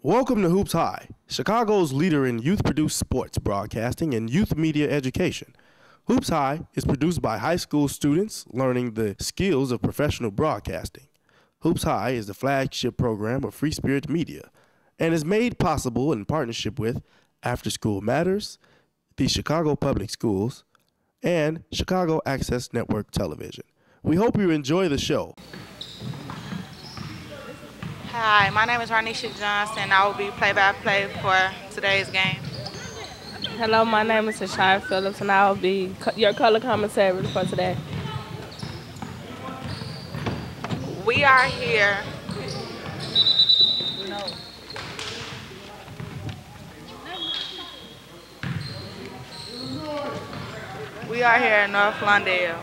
Welcome to Hoops High, Chicago's leader in youth-produced sports broadcasting and youth media education. Hoops High is produced by high school students learning the skills of professional broadcasting. Hoops High is the flagship program of Free Spirit Media and is made possible in partnership with After School Matters, the Chicago Public Schools, and Chicago Access Network Television. We hope you enjoy the show. Hi, my name is Ronisha Johnson. I will be play-by-play for today's game. Hello, my name is Ashaya Phillips, and I will be your color commentary for today. We are here. We are here in North Lawndale.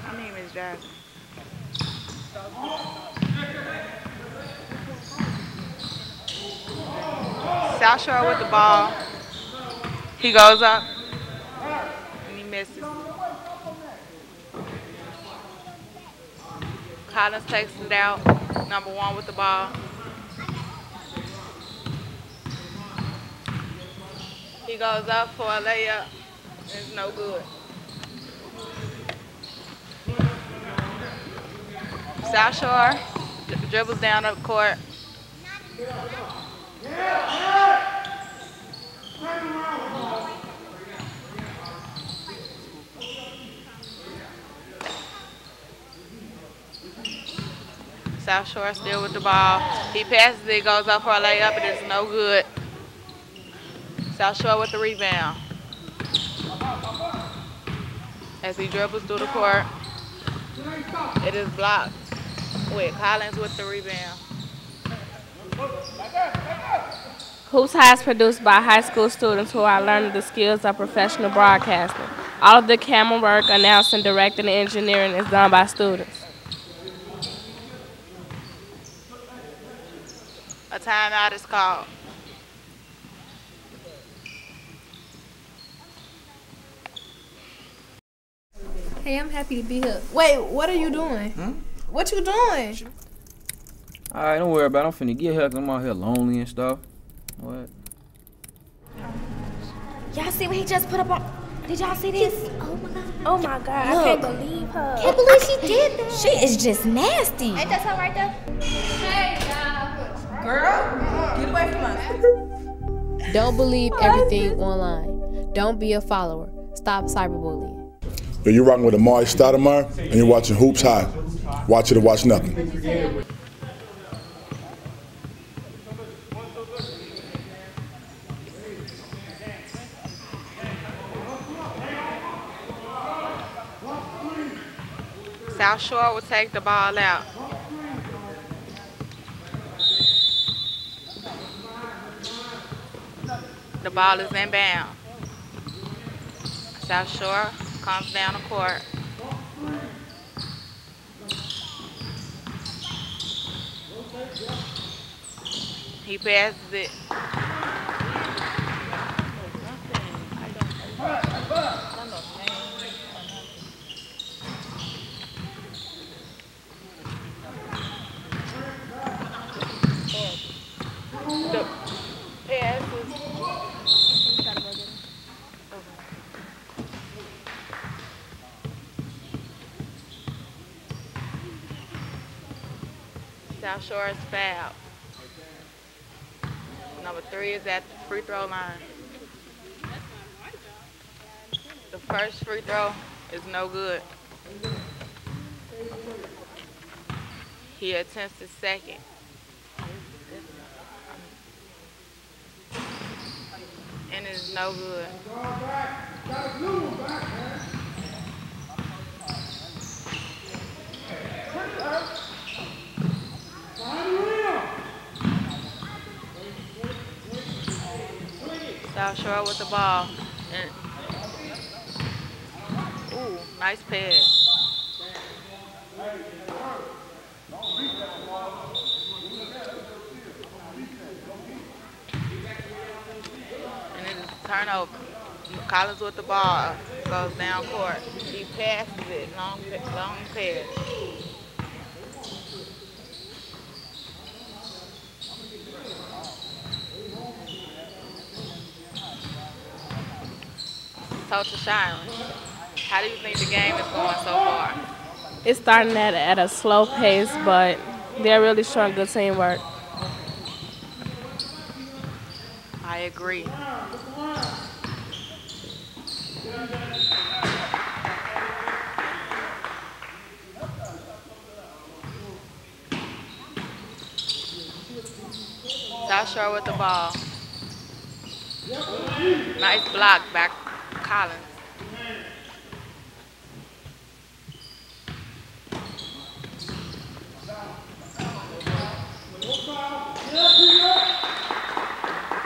My name is Jasmine. South Shore with the ball. He goes up and he misses. Collins takes it out. Number 1 with the ball. He goes up for a layup. It's no good. South Shore dribbles down the court. South Shore still with the ball. He passes it, goes up for a layup, and it's no good. South Shore with the rebound. As he dribbles through the court, it is blocked with Collins with the rebound. Hoops High is produced by high school students who are learning the skills of professional broadcasting. All of the camera work, announcing, directing, and engineering is done by students. A timeout is called. Hey, I'm happy to be here. Wait, what are you doing? What you doing? Alright, don't worry about it. I'm finna get here 'cause I'm out here lonely and stuff. What? Y'all see what he just put up on? Did y'all see this? Oh my god, Look. I can't believe her. Can't believe she did that. She is just nasty. Ain't that her right there? Girl, get away from us. Don't believe everything online. Don't be a follower. Stop cyberbullying. You're rocking with Amari Stoudemire, and you're watching Hoops High. Watch it or watch nothing. South Shore will take the ball out. The ball is inbound. South Shore comes down the court. He passes it. The pass is South Shore is fouled. Number 3 is at the free throw line. The first free throw is no good. He attempts his second. And it's no good. South Shore with the ball. And, ooh, nice pass. And it is a turnover. Collins with the ball. Goes down court. He passes it. Long pass. So to Shiloh, how do you think the game is going so far? It's starting at a slow pace, but they're really showing good teamwork. I agree. South Shore with the ball. Nice block back Collins.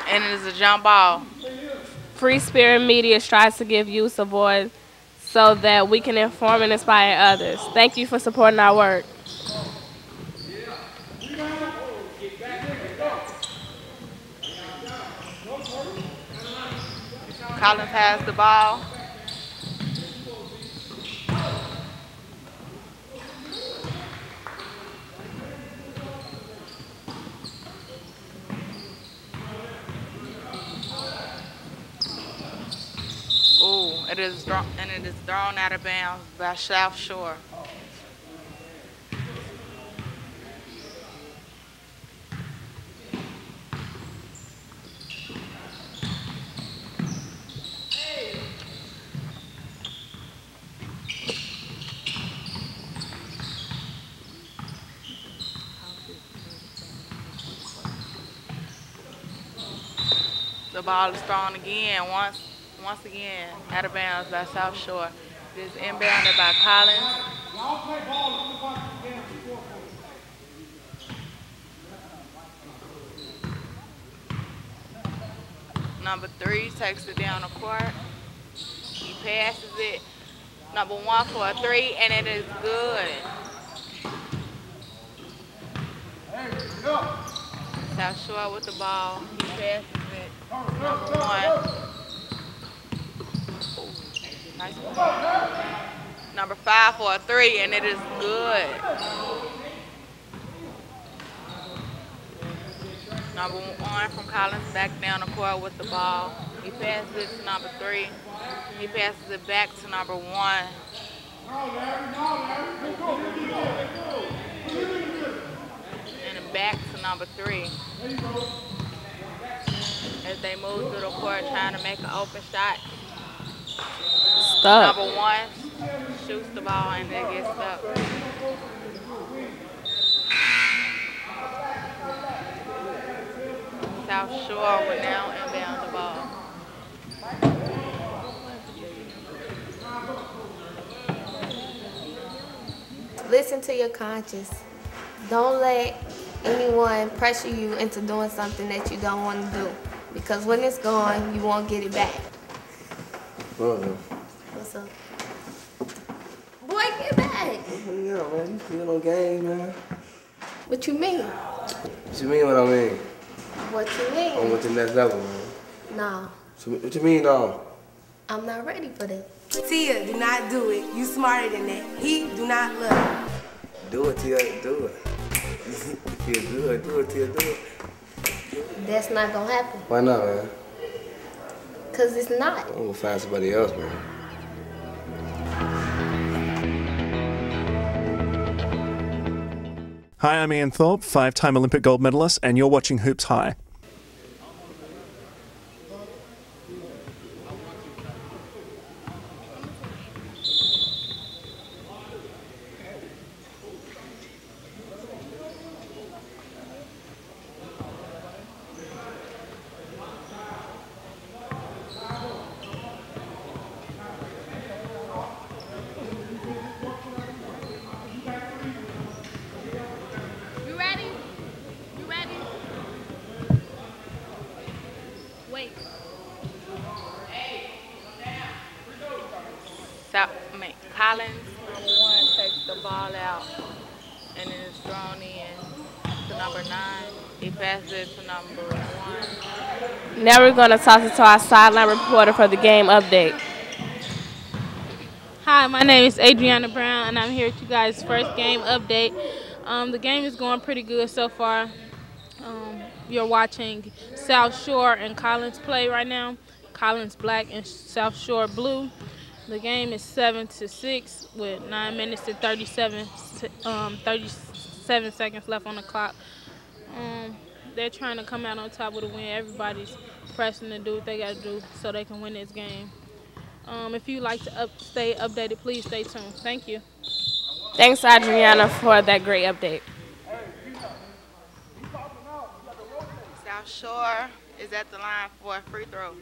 And it is a jump ball. Free Spirit Media tries to give youth a voice so that we can inform and inspire others. Thank you for supporting our work. Collins has the ball. Ooh, it is thrown out of bounds by South Shore. The ball is thrown again, once again, out of bounds by South Shore. It is inbounded by Collins. Number 3 takes it down the court. He passes it. Number 1 for a 3, and it is good. South Shore with the ball. He passes it. Number 1. Ooh, nice one. Number 5 for a 3, and it is good. Number 1 from Collins back down the court with the ball. He passes it to number 3. He passes it back to number 1. And back to number 3. As they move through the court trying to make an open shot. Stuck. Number 1 shoots the ball and they get stuck. South Shore will now inbound the ball. Listen to your conscience. Don't let anyone pressure you into doing something that you don't want to do. Because when it's gone, you won't get it back. What's up? Boy, get back. Yeah, man, you still on game, man. What you mean? What you mean what I mean? What you mean? I went to the next level, man. No, So what you mean, no? I'm not ready for that. Tia, do not do it. You smarter than that. He do not love Do it, Tia, do it. If you do it, Tia, do it. That's not gonna happen. Why not, man? Cause it's not. I'm gonna find somebody else, man. Hi, I'm Ian Thorpe, 5-time Olympic gold medalist, and you're watching Hoops High. Collins, number 1, takes the ball out and then it's thrown in to number 9. He passes it to number 1. Now we're going to toss it to our sideline reporter for the game update. Hi, my name is Adriana Brown, and I'm here with you guys' first game update. The game is going pretty good so far. You're watching South Shore and Collins play right now. Collins black and South Shore blue. The game is 7-6 with 9 minutes and 37 seconds left on the clock. They're trying to come out on top with a win. Everybody's pressing to do what they got to do so they can win this game. If you'd like to stay updated, please stay tuned. Thank you. Thanks, Adriana, for that great update. South Shore is at the line for a free throw.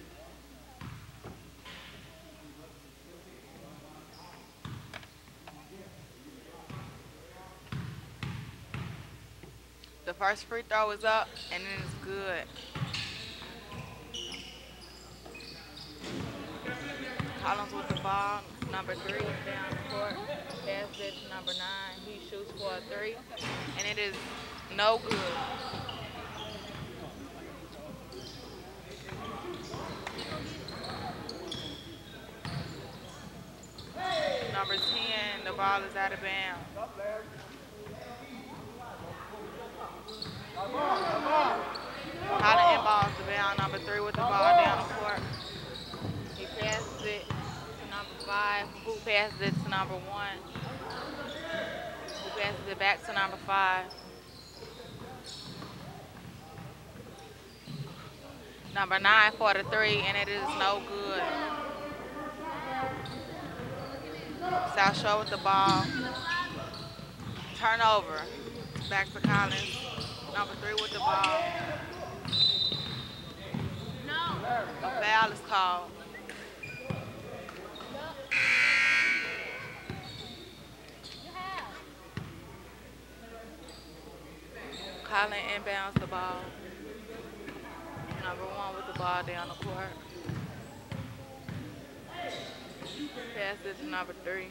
The first free throw is up, and it is good. Collins with the ball, number 3 down the court. Passes it to number 9. He shoots for a 3, and it is no good. Number 10, the ball is out of bounds. Collins inbounds the ball, number 3 with the ball down the court. He passes it to number 5, who passes it to number 1, who passes it back to number 5. Number 9 for the 3, and it is no good. South Shore with the ball. Turnover. Back to Collins. Number 3 with the ball. A foul is called. Collins inbounds the ball. Number 1 with the ball down the court. Pass it to number 3.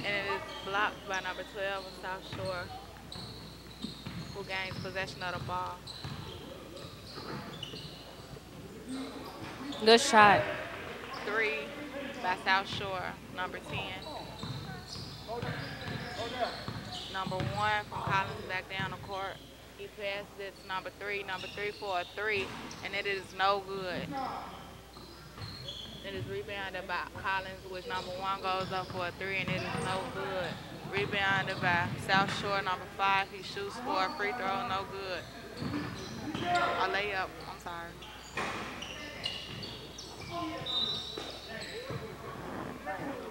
And it is blocked by number 12 of South Shore, who gains possession of the ball. Good shot. 3 by South Shore, number 10. Number 1 from Collins back down the court. He passes it to number 3 for a 3, and it is no good. It is rebounded by Collins, which number 1 goes up for a 3, and it is no good. Rebounded by South Shore, number 5. He shoots for a free throw, no good. A layup, I'm sorry.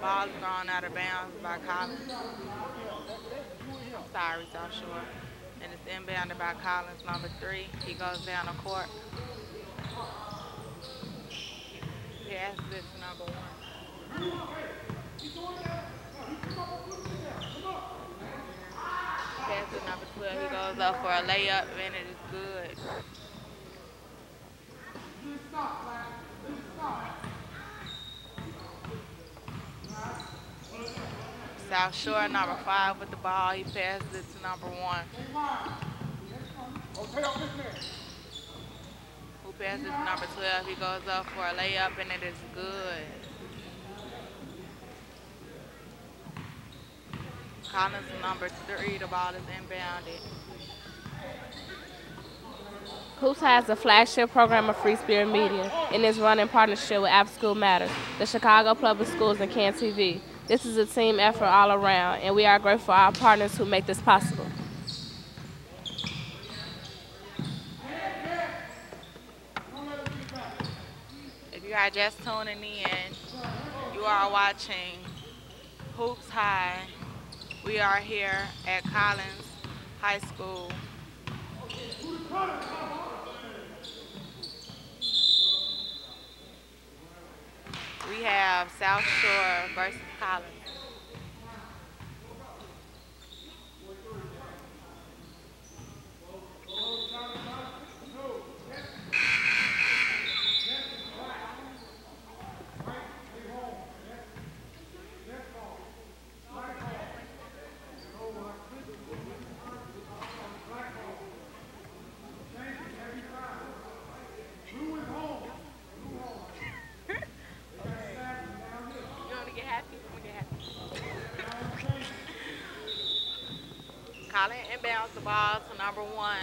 Ball is thrown out of bounds by Collins. I'm sorry, South Shore. And it's inbounded by Collins, number 3. He goes down the court. Passes it to number 1. Passes to number 12. He goes up for a layup, and it is good. South Shore, number 5 with the ball. He passes it to number 1. Who passes to number 12. He goes up for a layup, and it is good. Collins, number 3, the ball is inbounded. Hoops has a flagship program of Free Spirit Media and is run in partnership with After School Matters, the Chicago Public Schools, and Can TV. This is a team effort all around, and we are grateful for our partners who make this possible. If you are just tuning in, you are watching Hoops High. We are here at Collins High School. We have South Shore versus Collins. Colin inbounds the ball to number 1.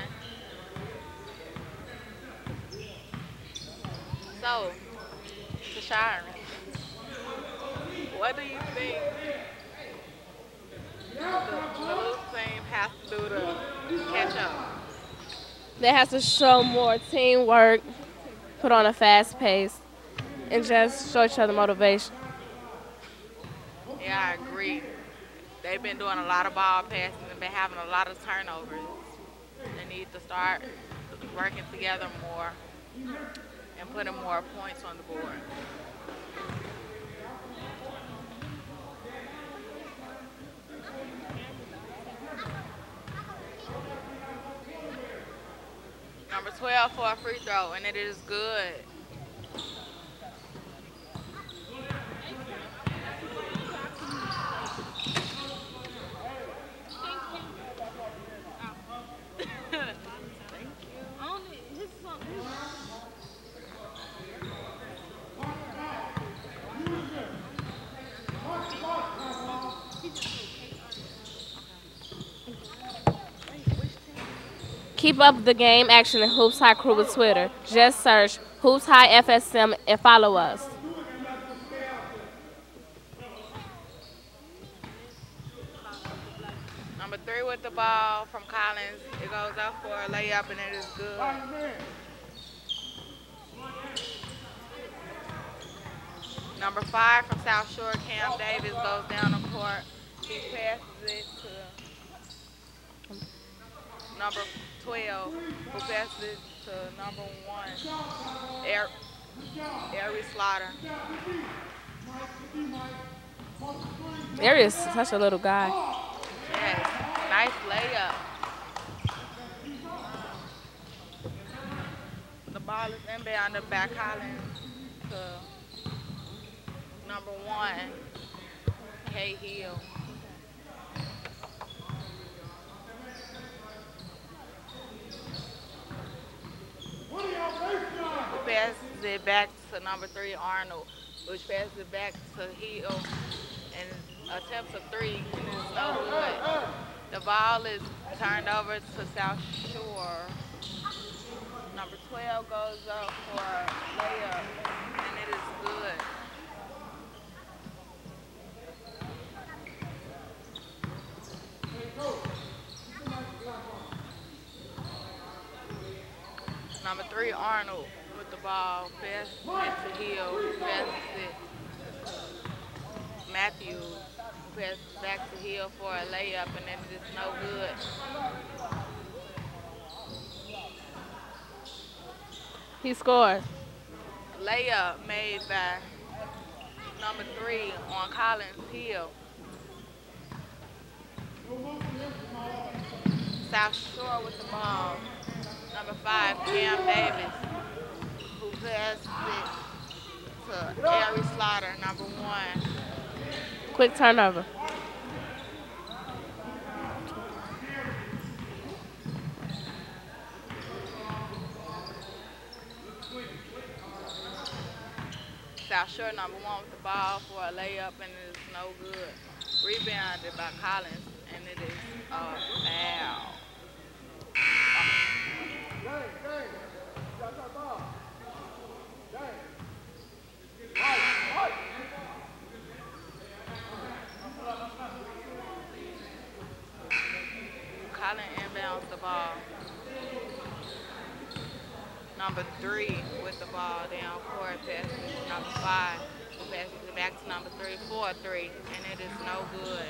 So, Tasharon, what do you think the little team has to do to catch up? They have to show more teamwork, put on a fast pace, and just show each other motivation. Yeah, I agree. They've been doing a lot of ball passing and been having a lot of turnovers. They need to start working together more and putting more points on the board. Number 12 for a free throw, and it is good. Keep up the game action in Hoops High Crew with Twitter. Just search Hoops High FSM and follow us. Number 3 with the ball from Collins. It goes up for a layup, and it is good. Number 5 from South Shore, Cam Davis, goes down the court. He passes it to number 12, who passes it to number 1, Ari Slaughter. Ari is such a little guy. Yes, nice layup. The ball is inbounded by Collins to number 1, Kay Hill. Who passes it back to number 3, Arnold, which passes it back to Hill and attempts a 3, and it's no good. The ball is turned over to South Shore. Number 12 goes up for a layup, and it is good. Number 3, Arnold, with the ball, passes it to Hill, passes it to Matthews, passes back to Hill for a layup, and then it is no good. He scored. Layup made by number 3 on Collins Hill. South Shore with the ball. Number 5, Cam Davis, who passes it to Ari Slaughter, number 1. Quick turnover. South Shore, number 1 with the ball for a layup, and it is no good. Rebounded by Collins, and it is a foul. Collins inbounds the ball. Number 3 with the ball down court, passes to number 5, who passes it back to number 3 for a 3, and it is no good.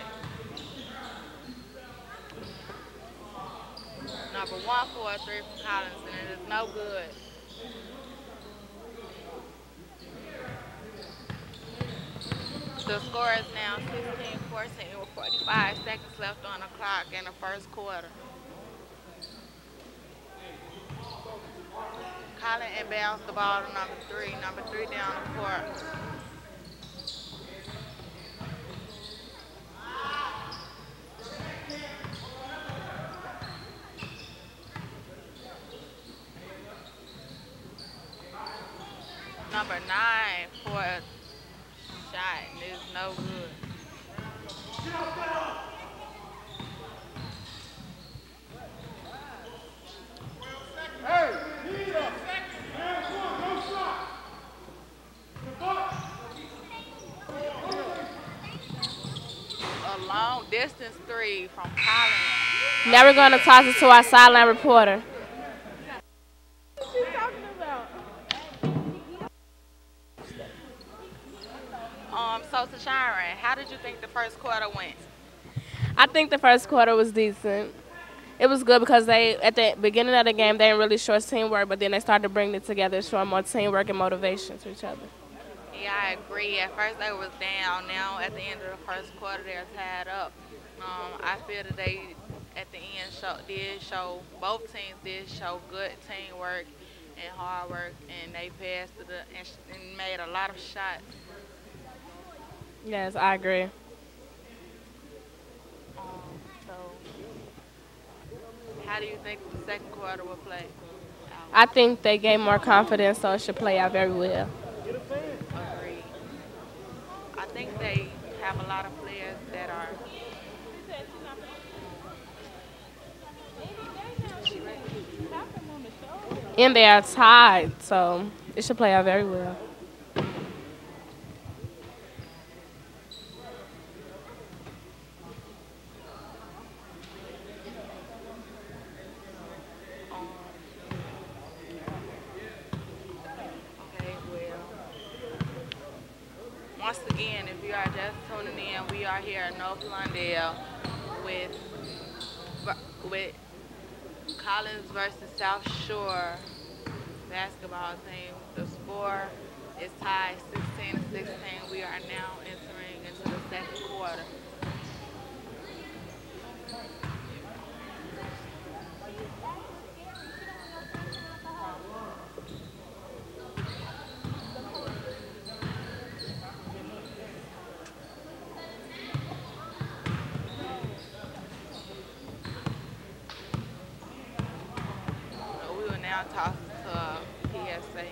Number 1 for a 3 from Collins, and it is no good. The score is now 16-14 with 45 seconds left on the clock in the first quarter. Collins inbounds the ball to number 3. Number 3 down the court. Number 9 for a shot, and it's no good. distance three from Collins. Now we're going to toss it to our sideline reporter. What are you talking about? So Tasharon, how did you think the first quarter went? I think the first quarter was decent. It was good because they, at the beginning of the game, they didn't really show teamwork, but then they started bringing it together, showing more teamwork and motivation to each other. Yeah, I agree. At first they was down. Now at the end of the first quarter, they're tied up. I feel that they, at the end, both teams did show good teamwork and hard work, and they passed it and made a lot of shots. Yes, I agree. So, how do you think the second quarter will play? I think they gained more confidence, so it should play out very well. Agreed. I think they have a lot of players that are. And they are tied, so it should play out very well. Once again, if you are just tuning in, we are here in North Lawndale with Collins versus South Shore basketball team. The score is tied 16-16. We are now entering into the second quarter. Now toss to PSA.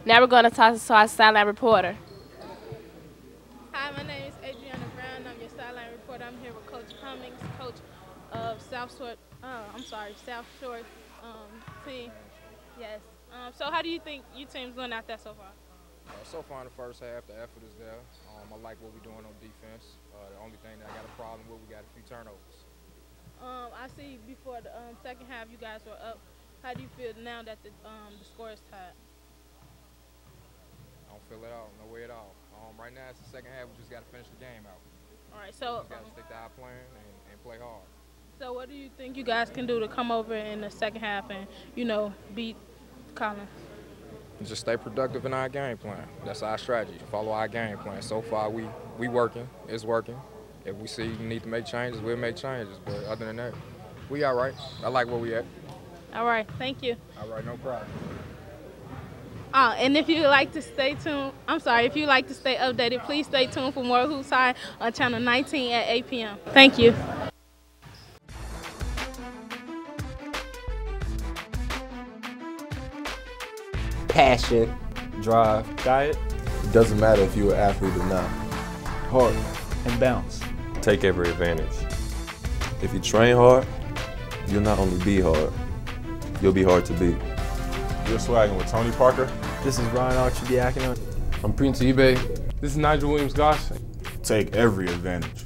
Now we're going to toss it to our sideline reporter. Hi, my name is Adriana Brown. I'm your sideline reporter. I'm here with Coach Cummings, coach of South Shore team. Yes. So how do you think your team's doing out there so far? So far in the first half, the effort is there. I like what we're doing on defense. The only thing that I got a problem with, we got a few turnovers. I see before the second half you guys were up. How do you feel now that the score is tied? I don't feel it out, no way at all. Right now, it's the second half. We just got to finish the game out. All right, so we got to stick to our plan and play hard. So what do you think you guys can do to come over in the second half and, beat Collins? Just stay productive in our game plan. That's our strategy, follow our game plan. So far, we working, it's working. If we see we need to make changes, we'll make changes. But other than that, we all right. I like where we at. All right, thank you. All right, no problem. And if you'd like to stay tuned, if you'd like to stay updated, please stay tuned for more Hoops High on Channel 19 at 8 p.m. Thank you. Passion, drive, diet. It doesn't matter if you're an athlete or not. Heart and bounce. Take every advantage. If you train hard, you'll not only be hard, you'll be hard to beat. You're swagging with Tony Parker. This is Ryan Archidiakono. I'm Prince Ibe. This is Nigel Williams-Goss. Take every advantage.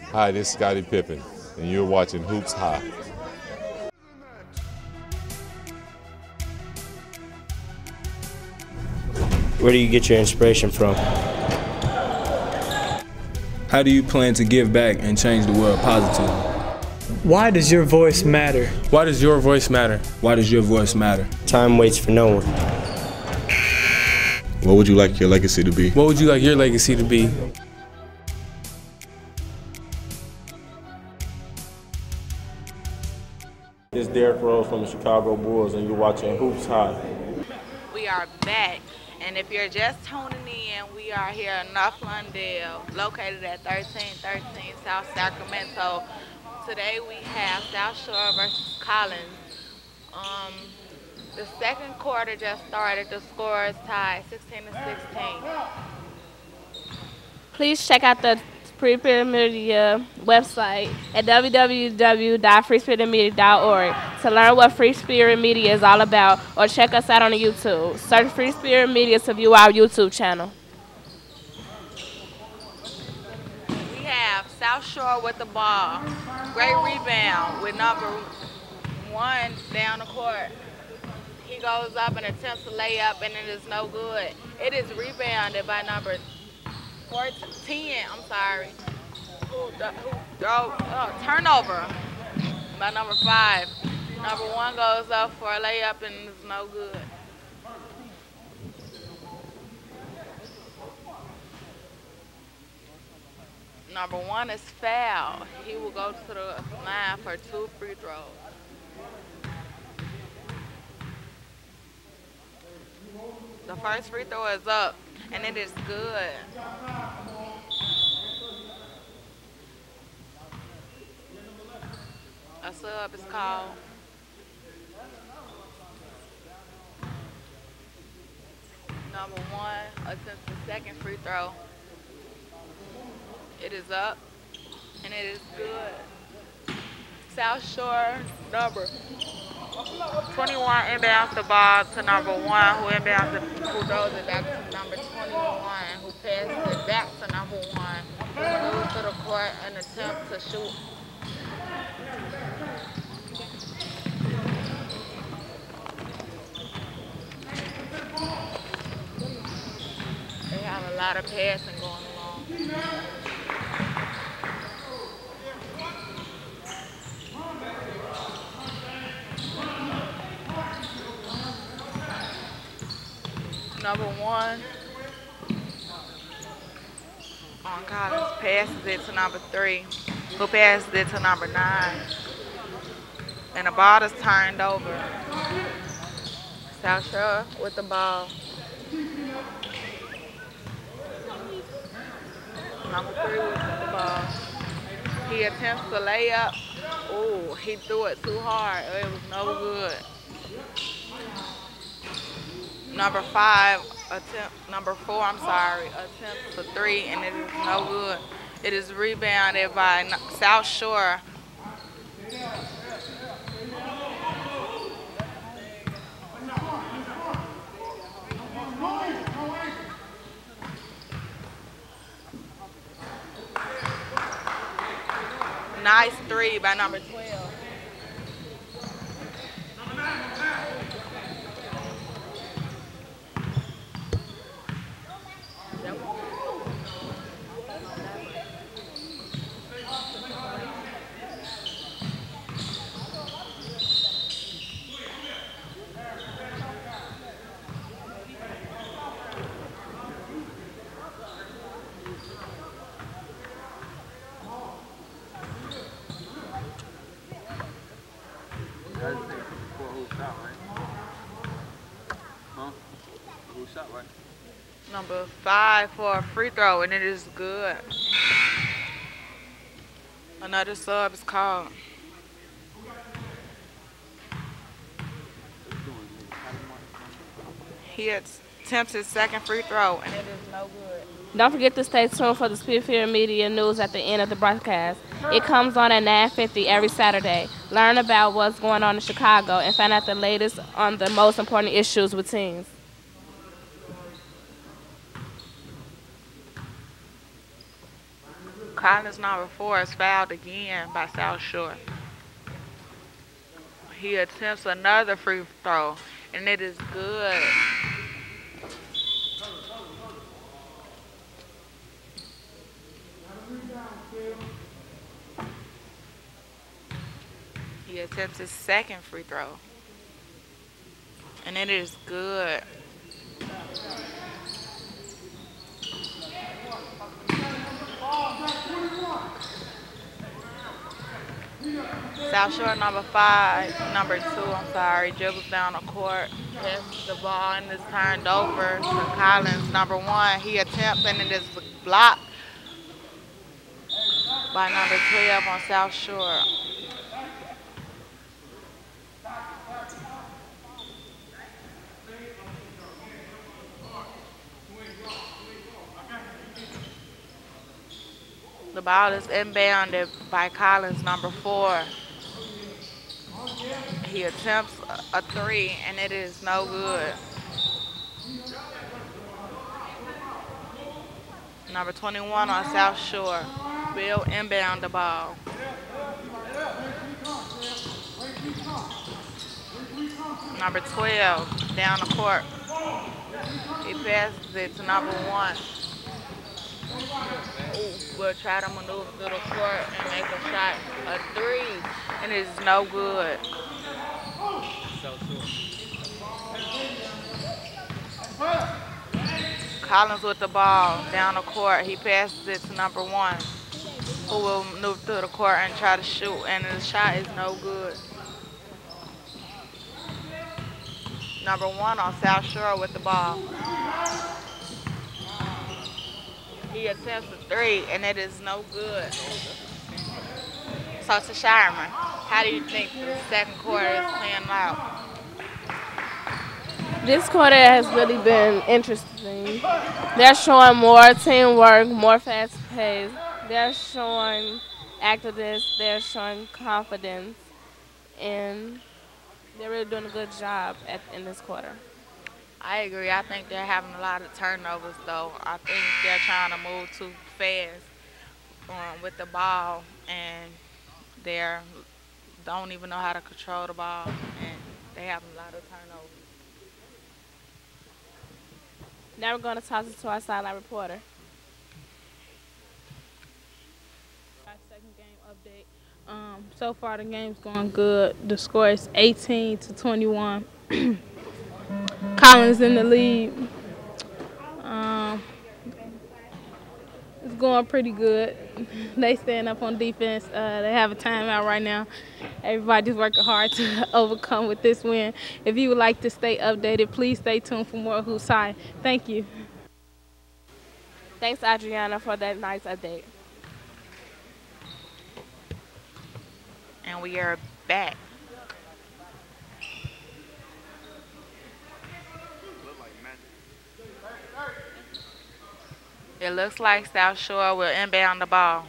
Hi, this is Scottie Pippen, and you're watching Hoops High. Where do you get your inspiration from? How do you plan to give back and change the world positively? Why does your voice matter? Why does your voice matter? Why does your voice matter? Time waits for no one. What would you like your legacy to be? What would you like your legacy to be? This is Derrick Rose from the Chicago Bulls, and you're watching Hoops High. We are back, and if you're just tuning in, we are here in North Lawndale, located at 1313 South Sacramento. Today we have South Shore versus Collins Um, the second quarter just started. The score is tied, 16-16. Please check out the Free Spirit Media website at www.freespiritmedia.org to learn what Free Spirit Media is all about, or check us out on YouTube. Search Free Spirit Media to view our YouTube channel. We have South Shore with the ball. Great rebound with number 1 down the court. He goes up and attempts to lay up, and it is no good. It is rebounded by number 10. I'm sorry. Turnover by number 5. Number 1 goes up for a layup, and it's no good. Number 1 is fouled. He will go to the line for 2 free throws. The first free throw is up, and it is good. A sub is called. Number 1 attempts the second free throw. It is up, and it is good. South Shore number 21 inbounds the ball to number 1, who inbounds it, who throws it back to number 21, who passes it back to number 1, who moves to the court and attempts to shoot. They have a lot of passing going along. Number 1 on Collins passes it to number 3, who passes it to number 9. And the ball is turned over. South Shore with the ball. Number 3 with the ball. He attempts to lay up. Ooh, he threw it too hard. It was no good. Number 4, attempts for 3, and it is no good. It is rebounded by South Shore. Nice 3 by number 12. Number 5 for a free throw, and it is good. Another sub is called. He attempts his second free throw, and it is no good. Don't forget to stay tuned for the Spirit Media news at the end of the broadcast. It comes on at 9:50 every Saturday. Learn about what's going on in Chicago and find out the latest on the most important issues with teens. Collins number 4 is fouled again by South Shore. He attempts another free throw, and it is good. He attempts his second free throw, and it is good. South Shore number 2, dribbles down the court, passes the ball, and is turned over to Collins number 1. He attempts, and it is blocked by number 12 on South Shore. The ball is inbounded by Collins, number 4. He attempts a 3, and it is no good. Number 21 on South Shore. Bill inbound the ball. Number 12 down the court. He passes it to number 1. Ooh, will try to maneuver through the court and make a shot. A 3, and it is no good. Collins with the ball down the court. He passes it to number 1, who will move through the court and try to shoot, and the shot is no good. Number 1 on South Shore with the ball. He attempts a 3, and it is no good. So, to Shireman, how do you think the second quarter is playing out? This quarter has really been interesting. They're showing more teamwork, more fast pace. They're showing activeness. They're showing confidence. And they're really doing a good job in this quarter. I agree. I think they're having a lot of turnovers, though. I think they're trying to move too fast with the ball, and they don't even know how to control the ball, and they have a lot of turnovers. Now we're going to toss it to our sideline reporter. Second game update. So far the game's going good. The score is 18-21. Collins in the lead. It's going pretty good. They stand up on defense. They have a timeout right now. Everybody's working hard to overcome with this win. If you would like to stay updated, please stay tuned for more Hoops High. Thank you. Thanks, Adriana, for that nice update. And we are back. It looks like South Shore will inbound the ball.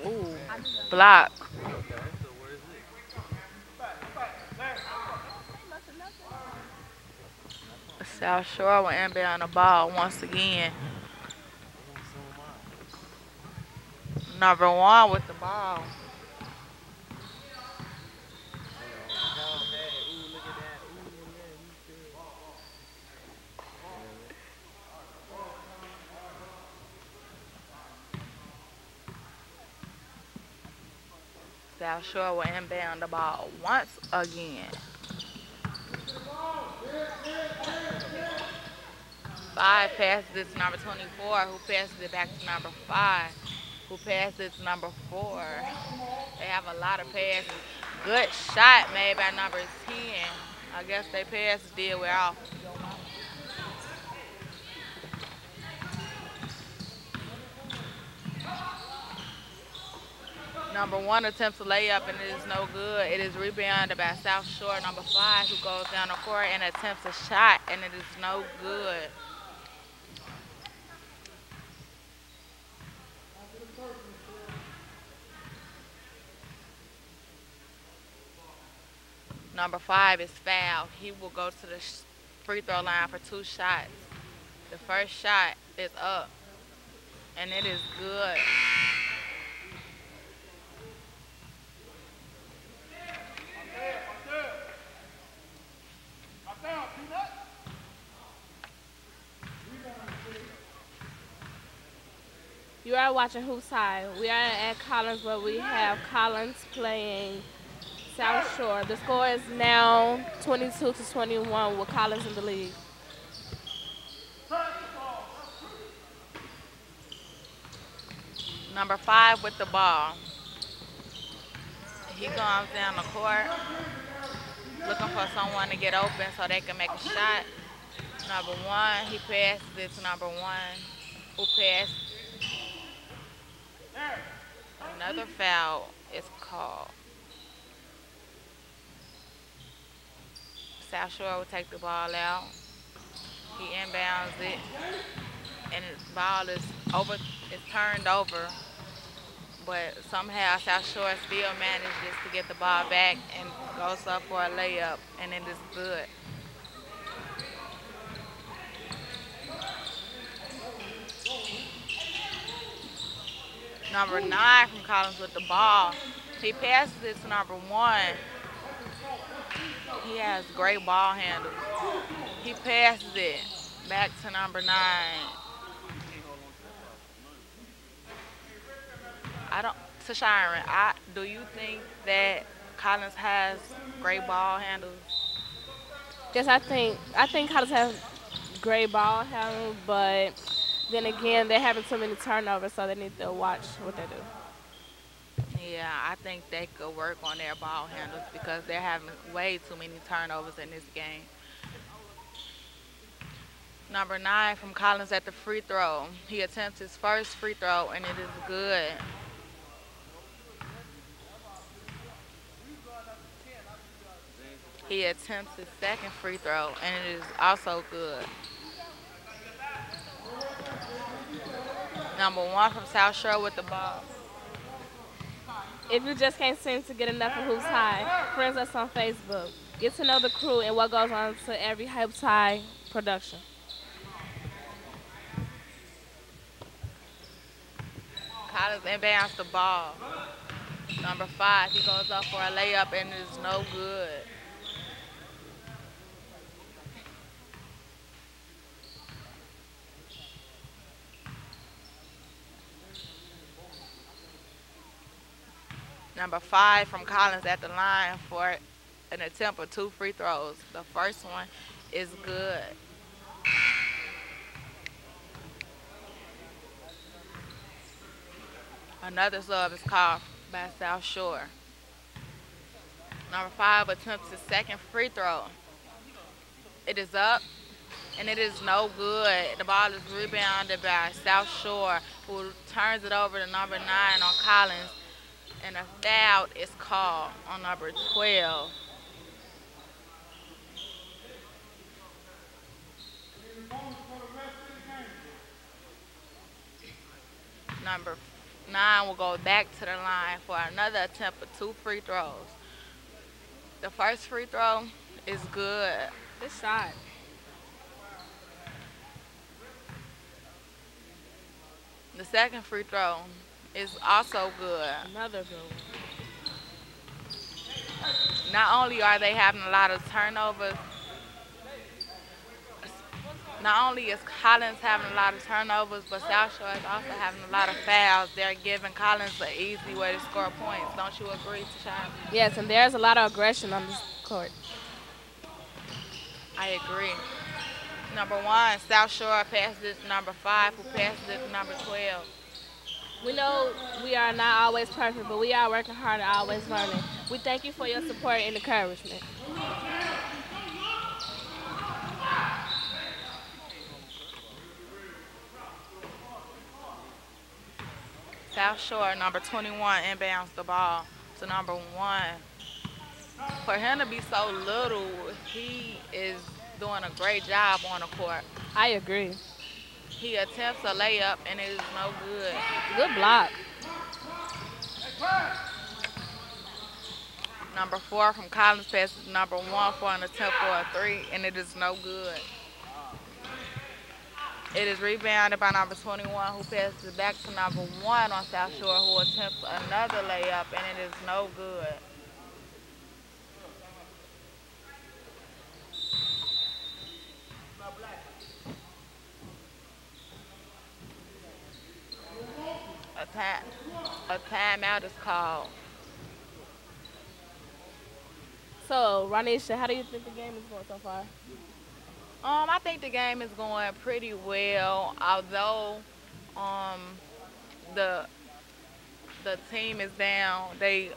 Ooh, block. South Shore will inbound the ball once again. Number 1 with the ball. South Shore will inbound the ball once again. 5 passes it to number 24, who passes it back to number 5, who passes it to number 4. They have a lot of passes. Good shot made by number 10. I guess they passes did wear off. Number 1 attempts a layup, and it is no good. It is rebounded by South Shore, number 5, who goes down the court and attempts a shot, and it is no good. Number 5 is fouled. He will go to the free throw line for 2 shots. The first shot is up, and it is good. You are watching Hoops High. We are at Collins, where we have Collins playing South Shore. The score is now 22-21 with Collins in the lead. Number 5 with the ball. He comes down the court looking for someone to get open so they can make a shot. Number 1, he passes it to number 1, who passed. Another foul is called. South Shore will take the ball out. He inbounds it, and the ball is turned over. But somehow South Shore still manages to get the ball back and goes up for a layup, and it is good. Number 9 from Collins with the ball. He passes it to number 1. He has great ball handles. He passes it back to number 9. I don't, to Sharon, do you think that Collins has great ball handles? Yes, I think Collins has great ball handle, but then again, they're having too many turnovers, so they need to watch what they do. Yeah, I think they could work on their ball handles because they're having way too many turnovers in this game. Number 9 from Collins at the free throw. He attempts his first free throw, and it is good. He attempts his second free throw, and it is also good. Number 1 from South Shore with the ball. If you just can't seem to get enough of Hoops High, friends us on Facebook. Get to know the crew and what goes on to every Hoops High production. Collins inbounds the ball. Number 5, he goes up for a layup, and it is no good. Number 5 from Collins at the line for an attempt of 2 free throws. The first one is good. Another sub is called by South Shore. Number 5 attempts his second free throw. It is up, and it is no good. The ball is rebounded by South Shore, who turns it over to number 9 on Collins, and a foul is called on number 12. Number 9 will go back to the line for another attempt of 2 free throws. The first free throw is good. Good shot. The second free throw is also good. Another good one. Not only are they having a lot of turnovers, not only is Collins having a lot of turnovers, but South Shore is also having a lot of fouls. They're giving Collins an easy way to score points. Don't you agree, Tashawn? Yes, and there's a lot of aggression on this court. I agree. Number 1, South Shore passes it to number 5, who passes it to number 12. We know we are not always perfect, but we are working hard and always learning. We thank you for your support and encouragement. South Shore, number 21, inbounds the ball to number 1. For him to be so little, he is doing a great job on the court. I agree. He attempts a layup, and it is no good. Good block. Number 4 from Collins passes number 1 for an attempt for a 3, and it is no good. It is rebounded by number 21, who passes it back to number 1 on South Shore, who attempts another layup, and it is no good. A timeout is called. So, Ronisha, how do you think the game is going so far? I think the game is going pretty well, although the team is down. They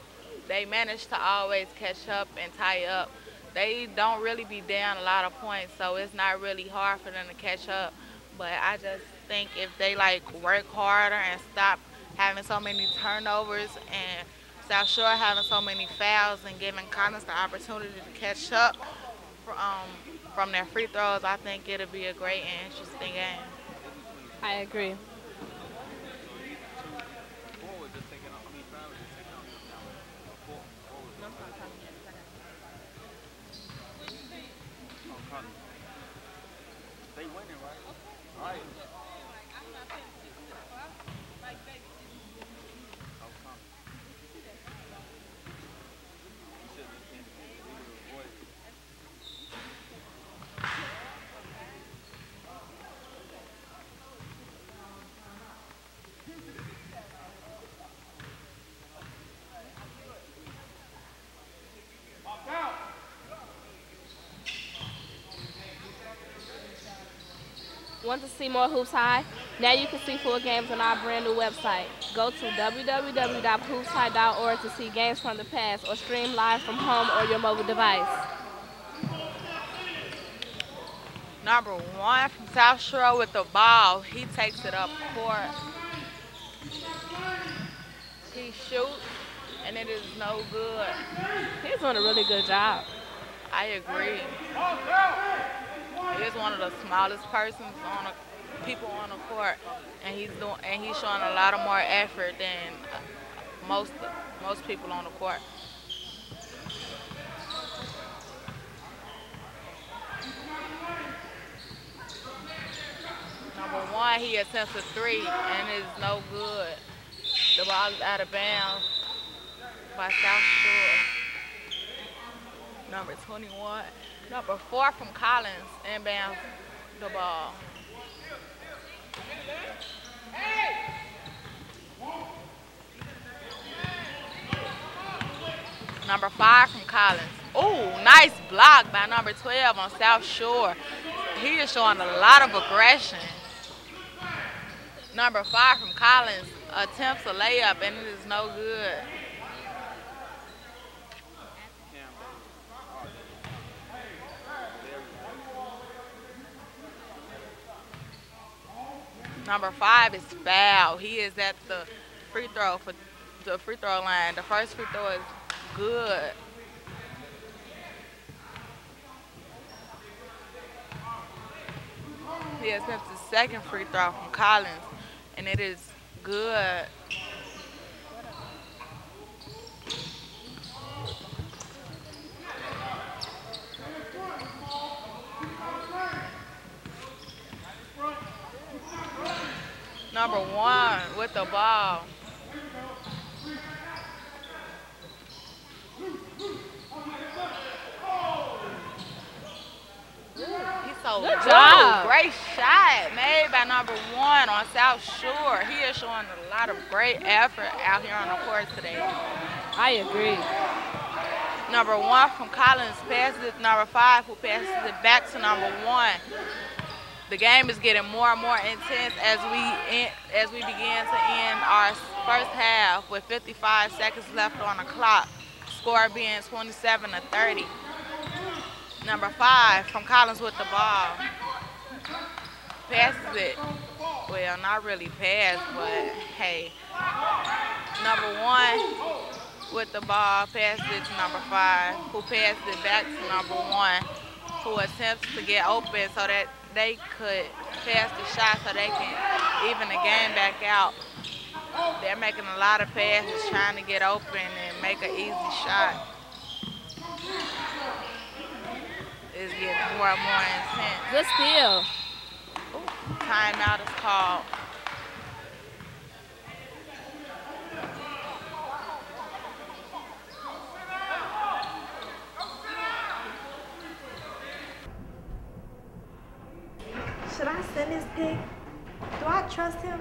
manage to always catch up and tie up. They don't really be down a lot of points, so it's not really hard for them to catch up. But I just think if they work harder and stop having so many turnovers and South Shore having so many fouls and giving Collins the opportunity to catch up from their free throws, I think it'll be a great and interesting game. I agree. Want to see more Hoops High? Now you can see full games on our brand new website. Go to www.hoopshigh.org to see games from the past or stream live from home or your mobile device. Number 1 from South Shore with the ball. He takes it up court. He shoots, and it is no good. He's doing a really good job. I agree. He is one of the smallest people on the court, and he's showing a lot of more effort than most people on the court. Number 1, he attempts a 3, and it is no good. The ball is out of bounds by South Shore. Number 21. Number 4 from Collins inbounds the ball. Number 5 from Collins. Ooh, nice block by number 12 on South Shore. He is showing a lot of aggression. Number 5 from Collins attempts a layup, and it is no good. Number 5 is fouled. He is at the free throw line. The first free throw is good. He attempts the second free throw from Collins, and it is good. Number 1 with the ball. He's so good good. job. Great shot made by number 1 on South Shore. He is showing a lot of great effort out here on the court today. I agree. Number 1 from Collins passes it to number 5, who passes it back to number 1. The game is getting more and more intense as we begin to end our first half with 55 seconds left on the clock. Score being 27-30. Number 5 from Collins with the ball. Passes it. Well, not really pass, but hey. Number 1 with the ball passes it to number 5, who passes it back to number 1, who attempts to get open so that they could pass the shot so they can even the game back out. They're making a lot of passes, trying to get open and make an easy shot. It's getting more and more intense. Good steal. Timeout is called. Should I send this pic? Do I trust him?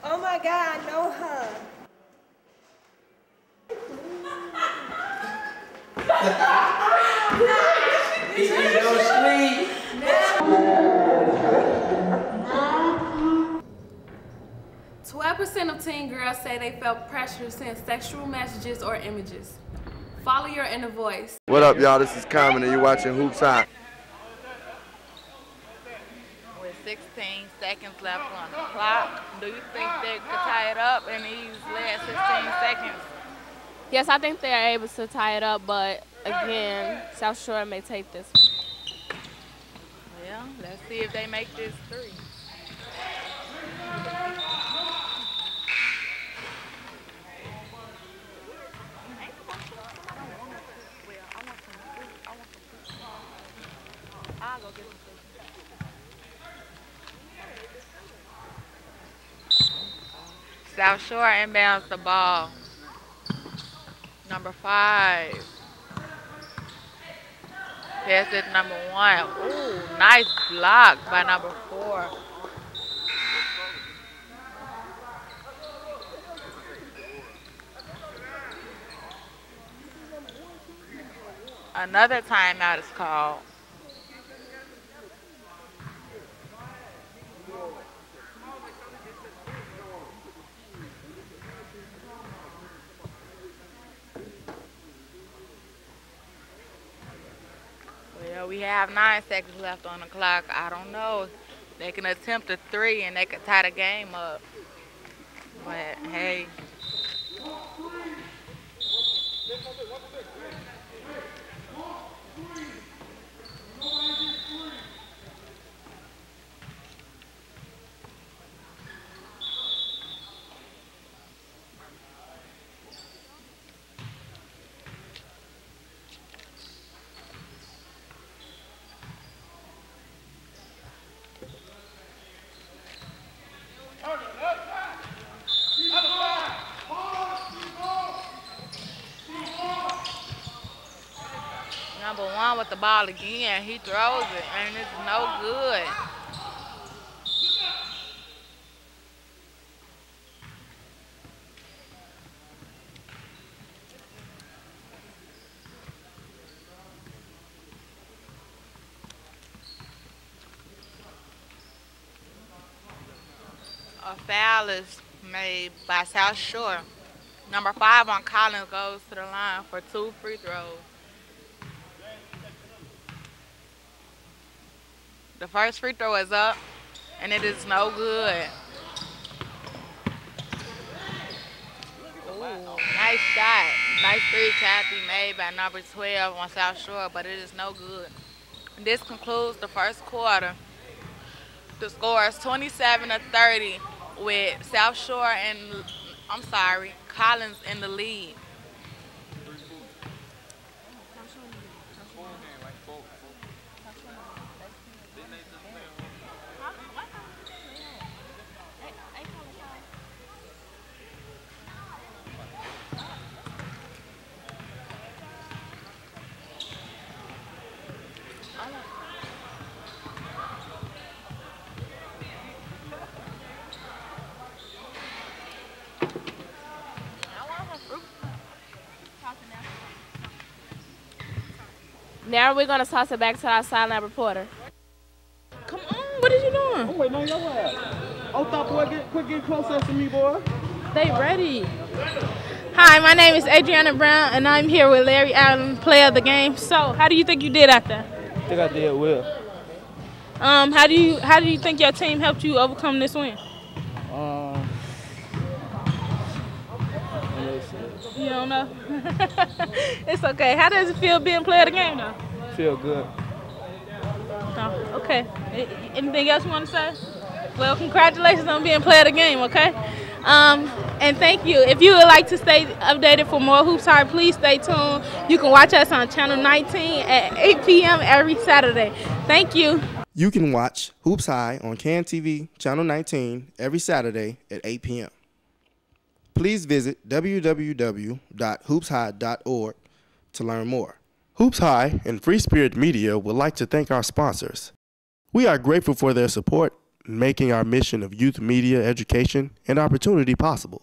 Oh my God, I know her. He's in your sleep. 12% of teen girls say they felt pressure to send sexual messages or images. Follow your inner voice. What up, y'all? This is Common, and you're watching Hoops High. With 16 seconds left on the clock, do you think they could tie it up in these last 16 seconds? Yes, I think they're able to tie it up, but again, South Shore may take this one. Well, let's see if they make this 3. I'll go get some. South Shore inbounds the ball. Number 5. Pass it to number 1. Ooh, nice block by number 4. Another timeout is called. Well, we have 9 seconds left on the clock. I don't know. They can attempt a 3 and they could tie the game up. But hey. Number 1 with the ball again. He throws it, and it's no good. A foul is made by South Shore. Number 5 on Collins goes to the line for 2 free throws. The first free throw is up, and it is no good. Ooh, nice shot. Nice three tried to be made by number 12 on South Shore, but it is no good. And this concludes the first quarter. The score is 27-30 with South Shore and, Collins in the lead. Now we're going to toss it back to our sideline reporter. Come on, what are you doing? I'm waiting on your ass. Oh, thought boy, quit getting closer to me, boy. They ready. Hi, my name is Adriana Brown, and I'm here with Larry Allen, player of the game. So, how do you think you did out there? I think I did well. How do you think your team helped you overcome this win? You don't know? It's okay. How does it feel being player of the game, though? Feel good. Oh, okay. Anything else you want to say? Well, congratulations on being player of the game, okay? And thank you. If you would like to stay updated for more Hoops High, please stay tuned. You can watch us on Channel 19 at 8 p.m. every Saturday. Thank you. You can watch Hoops High on CAN TV, Channel 19, every Saturday at 8 p.m. Please visit www.hoopshigh.org to learn more. Hoops High and Free Spirit Media would like to thank our sponsors. We are grateful for their support in making our mission of youth media education and opportunity possible.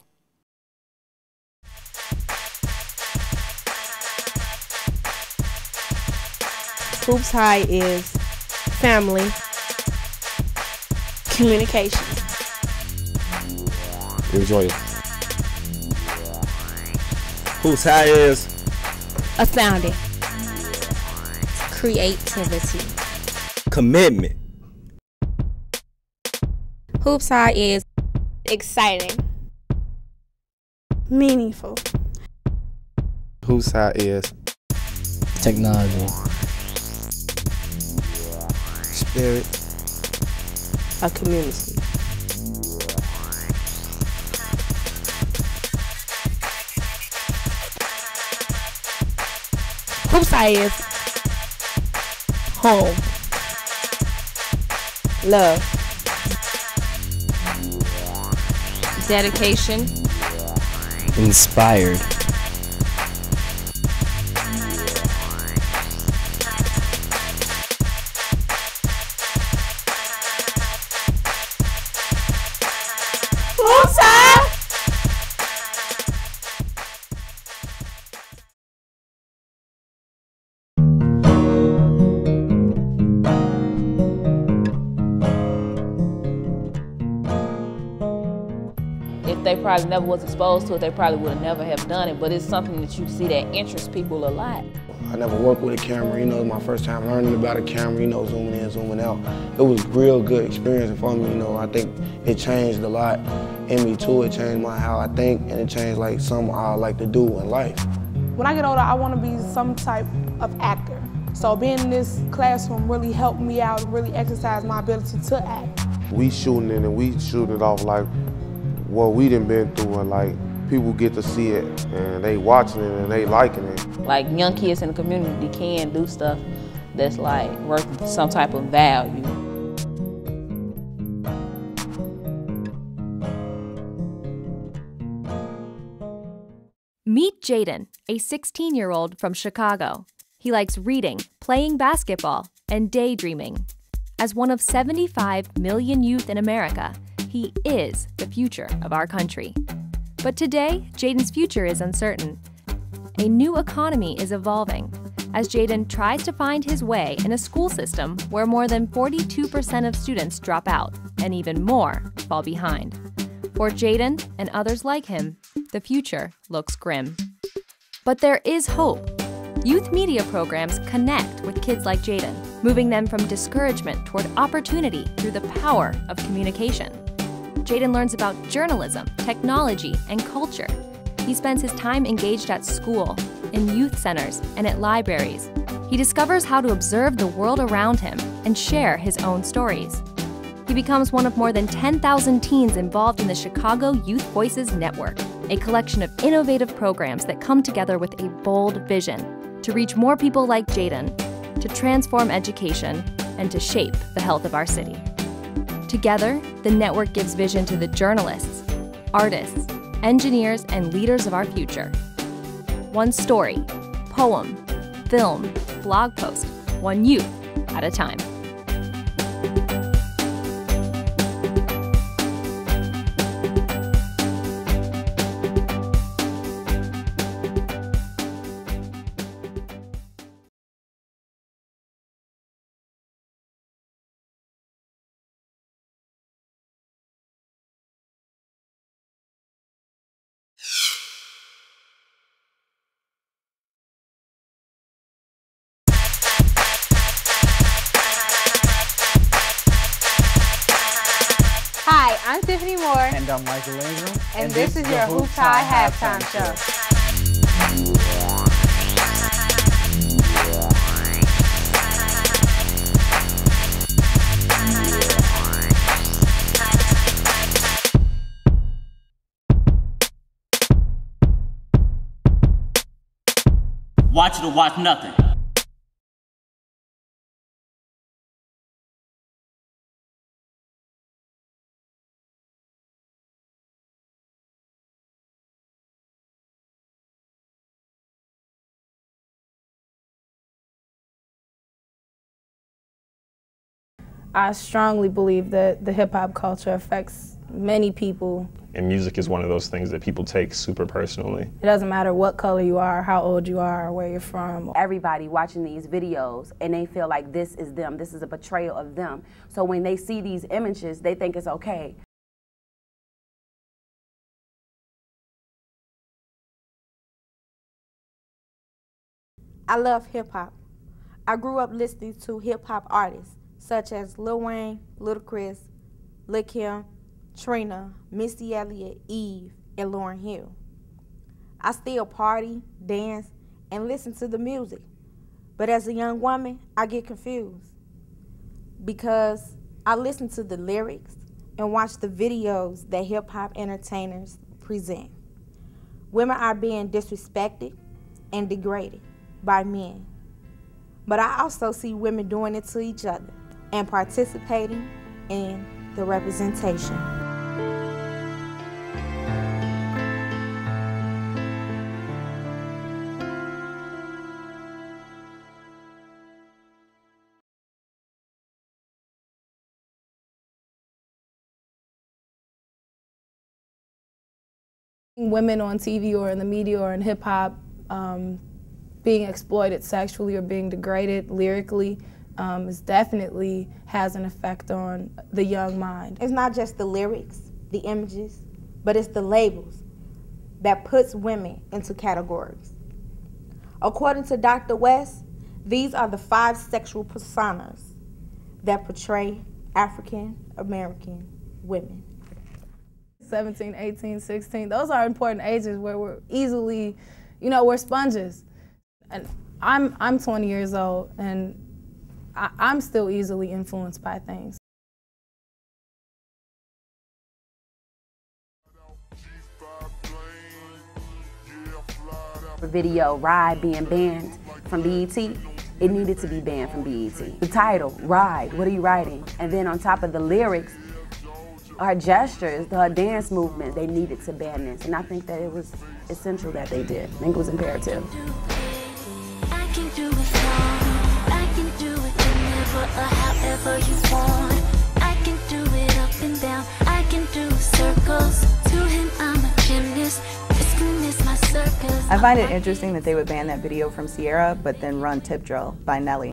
Hoops High is family, communication. Enjoy it. Hoops High is astounding, creativity, commitment. Hoops High is exciting, meaningful, HoopsHIGH is technology, spirit, a community. HoopsHIGH is home, love, dedication, inspired, If they probably never was exposed to it, they probably would have never have done it, but it's something that you see that interests people a lot. I never worked with a camera, you know, it was my first time learning about a camera, you know, zooming in, zooming out. It was a real good experience for me, you know. I think it changed a lot in me too. It changed how I think, and it changed like something I like to do in life. When I get older, I want to be some type of actor. So being in this classroom really helped me out, really exercise my ability to act. We shooting it and we shooting it off like what we done been through, and like people get to see it and they watching it and they liking it. Like young kids in the community can do stuff that's like worth some type of value. Meet Jaden, a 16-year-old from Chicago. He likes reading, playing basketball, and daydreaming. As one of 75 million youth in America, he is the future of our country. But today, Jaden's future is uncertain. A new economy is evolving as Jaden tries to find his way in a school system where more than 42% of students drop out and even more fall behind. For Jaden and others like him, the future looks grim. But there is hope. Youth media programs connect with kids like Jaden, moving them from discouragement toward opportunity through the power of communication. Jaden learns about journalism, technology, and culture. He spends his time engaged at school, in youth centers, and at libraries. He discovers how to observe the world around him and share his own stories. He becomes one of more than 10,000 teens involved in the Chicago Youth Voices Network, a collection of innovative programs that come together with a bold vision to reach more people like Jaden, to transform education, and to shape the health of our city. Together, the network gives vision to the journalists, artists, engineers, and leaders of our future. One story, poem, film, blog post, one youth at a time. Hi, I'm Tiffany Moore. And I'm Michael Ingram. And this is your HoopsHIGH halftime show. Watch it or watch nothing. I strongly believe that the hip-hop culture affects many people. And music is one of those things that people take super personally. It doesn't matter what color you are, how old you are, or where you're from. Everybody watching these videos and they feel like this is them, this is a portrayal of them. So when they see these images, they think it's okay. I love hip-hop. I grew up listening to hip-hop artists such as Lil Wayne, Ludacris, Lil Kim, Trina, Missy Elliott, Eve, and Lauryn Hill. I still party, dance, and listen to the music. But as a young woman, I get confused because I listen to the lyrics and watch the videos that hip-hop entertainers present. Women are being disrespected and degraded by men. But I also see women doing it to each other and participating in the representation. Women on TV or in the media or in hip-hop being exploited sexually or being degraded lyrically definitely has an effect on the young mind. It's not just the lyrics, the images, but it's the labels that puts women into categories. According to Dr. West, these are the 5 sexual personas that portray African American women. 17, 18, 16, those are important ages where we're easily, we're sponges. And I'm 20 years old and I'm still easily influenced by things. The video Ride being banned from BET, it needed to be banned from BET. The title, Ride, what are you riding? And then on top of the lyrics, our gestures, the dance movement, they needed to ban this. And I think that it was essential that they did. I think it was imperative. I can do it wrong. I can do it whenever or however you want. I can do it up and down. I can do circles. To him, I'm a gymnast. This can miss my circus. I find it interesting that they would ban that video from Sierra, but then run Tip Drill by Nelly.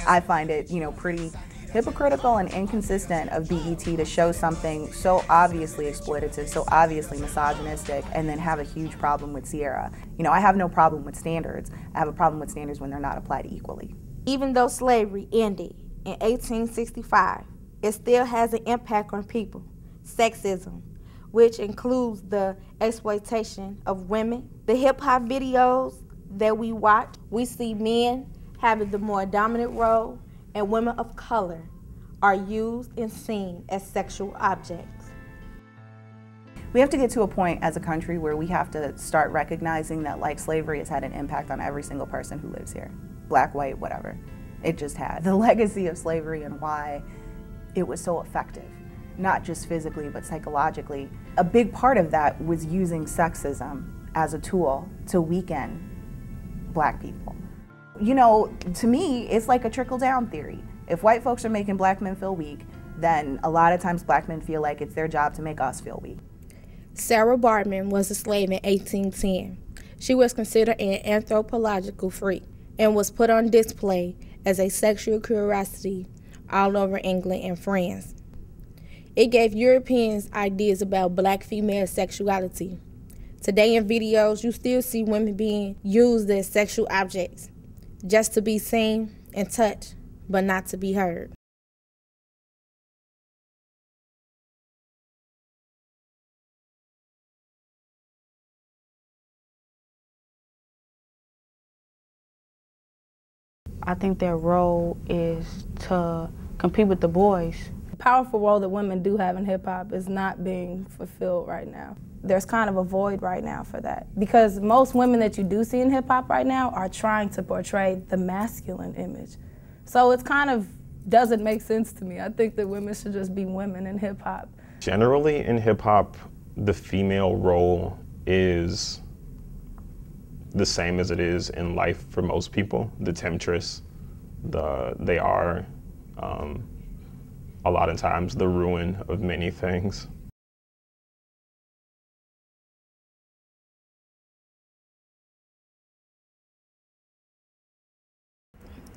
I find it, pretty hypocritical and inconsistent of BET to show something so obviously exploitative, so obviously misogynistic, and then have a huge problem with Sierra. I have no problem with standards. I have a problem with standards when they're not applied equally. Even though slavery ended in 1865, it still has an impact on people. Sexism, which includes the exploitation of women. The hip-hop videos that we watch, we see men having the more dominant role, and women of color are used and seen as sexual objects. We have to get to a point as a country where we have to start recognizing that, like, slavery has had an impact on every single person who lives here. Black, white, whatever. It just had. The legacy of slavery and why it was so effective, not just physically, but psychologically. A big part of that was using sexism as a tool to weaken Black people. To me, it's like a trickle-down theory. If white folks are making Black men feel weak, then a lot of times Black men feel like it's their job to make us feel weak. Sarah Bartman was a slave in 1810. She was considered an anthropological freak and was put on display as a sexual curiosity all over England and France. It gave Europeans ideas about Black female sexuality. Today in videos, you still see women being used as sexual objects, just to be seen and touched, but not to be heard. I think their role is to compete with the boys. The powerful role that women do have in hip-hop is not being fulfilled right now. There's kind of a void right now for that, because most women that you do see in hip-hop right now are trying to portray the masculine image. So it's kind of doesn't make sense to me. I think that women should just be women in hip-hop. Generally in hip-hop, the female role is the same as it is in life for most people. The temptress, they are a lot of times the ruin of many things.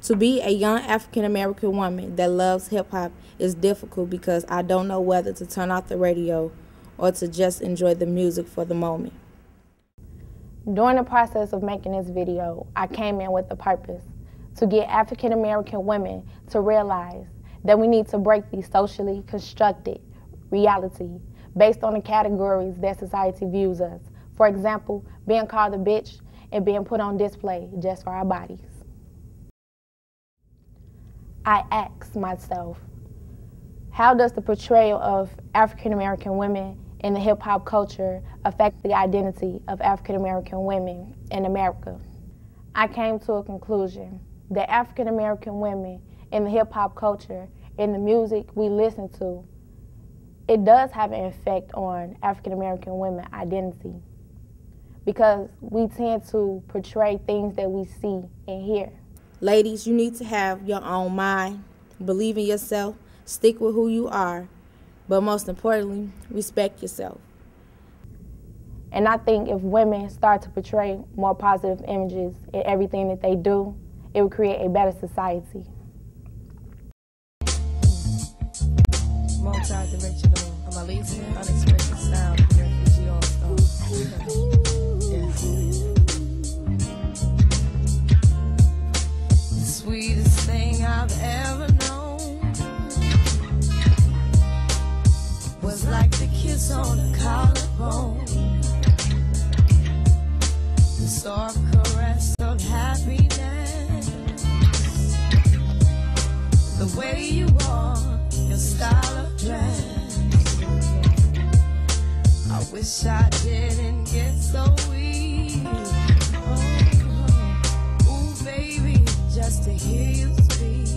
To be a young African-American woman that loves hip-hop is difficult because I don't know whether to turn off the radio or to just enjoy the music for the moment. During the process of making this video, I came in with a purpose to get African American women to realize that we need to break these socially constructed reality based on the categories that society views us. For example, being called a bitch and being put on display just for our bodies. I ask myself, how does the portrayal of African American women in the hip hop culture affect the identity of African American women in America? I came to a conclusion that African American women in the hip hop culture, in the music we listen to, it does have an effect on African American women identity, because we tend to portray things that we see and hear. Ladies, you need to have your own mind, believe in yourself, stick with who you are, but most importantly, respect yourself. And I think if women start to portray more positive images in everything that they do, it would create a better society. Multi-dimensional, amazing, unexpected sound, refugee all-star. The sweetest thing I've ever known was like the kiss on the collarbone, the soft caress of happiness, the way you walk, your style of dress. I wish I didn't get so weak. Ooh, baby, just to hear you speak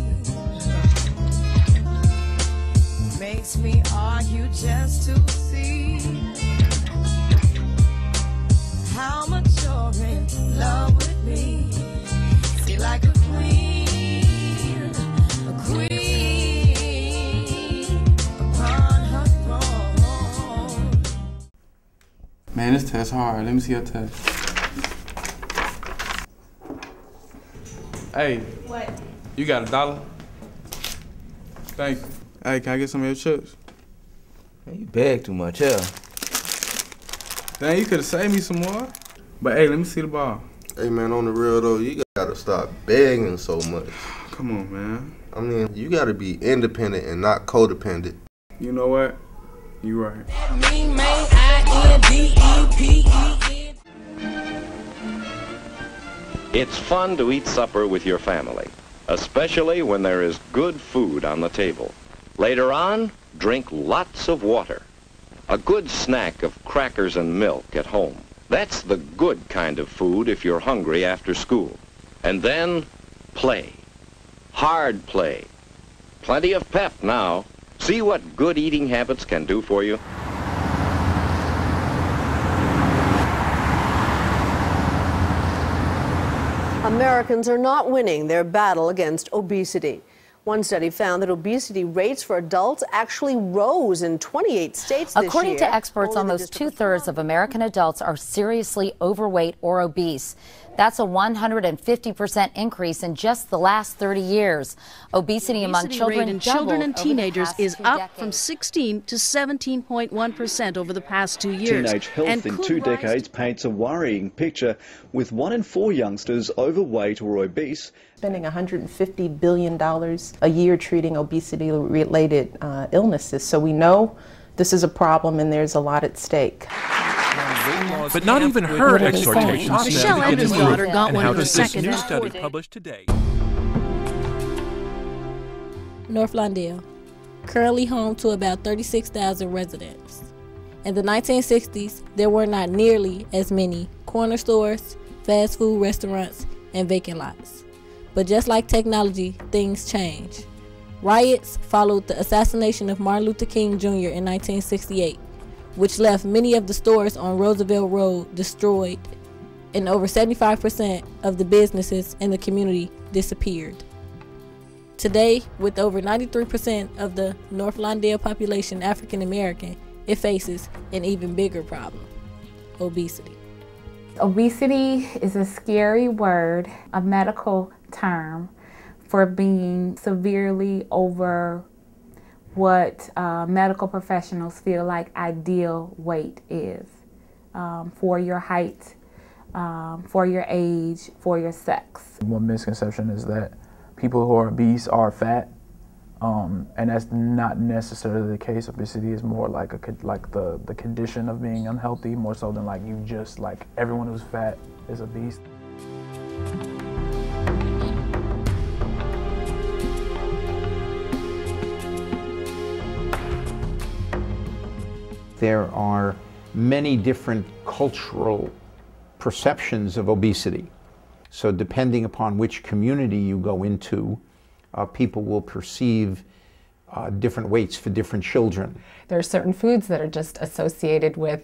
makes me argue just to see how much you're in love with me. Feel like a queen, a queen. Man, this test hard. Let me see your test. Hey. What? You got $1? Thank you. Hey, can I get some of your chips? Man, you beg too much, yeah. Dang, you could've saved me some more. But hey, let me see the ball. Hey man, on the real though, you gotta stop begging so much. Come on, man. I mean, you gotta be independent and not codependent. You know what? You right. It's fun to eat supper with your family, especially when there is good food on the table. Later on, drink lots of water. A good snack of crackers and milk at home. That's the good kind of food if you're hungry after school. And then, play. Hard play. Plenty of pep now. See what good eating habits can do for you. Americans are not winning their battle against obesity. One study found that obesity rates for adults actually rose in 28 states this year. According to experts, almost 2/3 of American adults are seriously overweight or obese. That's a 150% increase in just the last 30 years. Obesity among children in children and teenagers is up from 16 to 17.1% over the past 2 years. Teenage health in 2 decades paints a worrying picture, with 1 in 4 youngsters overweight or obese. Spending $150 billion a year treating obesity-related illnesses. So we know this is a problem and there's a lot at stake. But not even her exhortations seem Michelle to get Evans' through. daughter got And one how of her does this second new and study fourth. published today? North Lawndale, currently home to about 36,000 residents. In the 1960s, there were not nearly as many corner stores, fast food restaurants, and vacant lots. But just like technology, things change. Riots followed the assassination of Martin Luther King Jr. in 1968, which left many of the stores on Roosevelt Road destroyed, and over 75% of the businesses in the community disappeared. Today, with over 93% of the North Lawndale population African American, it faces an even bigger problem: obesity. Obesity is a scary word, a medical term for being severely over what medical professionals feel like ideal weight is for your height, for your age, for your sex. One misconception is that people who are obese are fat, and that's not necessarily the case. Obesity is more like the condition of being unhealthy, more so than like you just like everyone who's fat is obese. There are many different cultural perceptions of obesity. So depending upon which community you go into, people will perceive different weights for different children. There are certain foods that are just associated with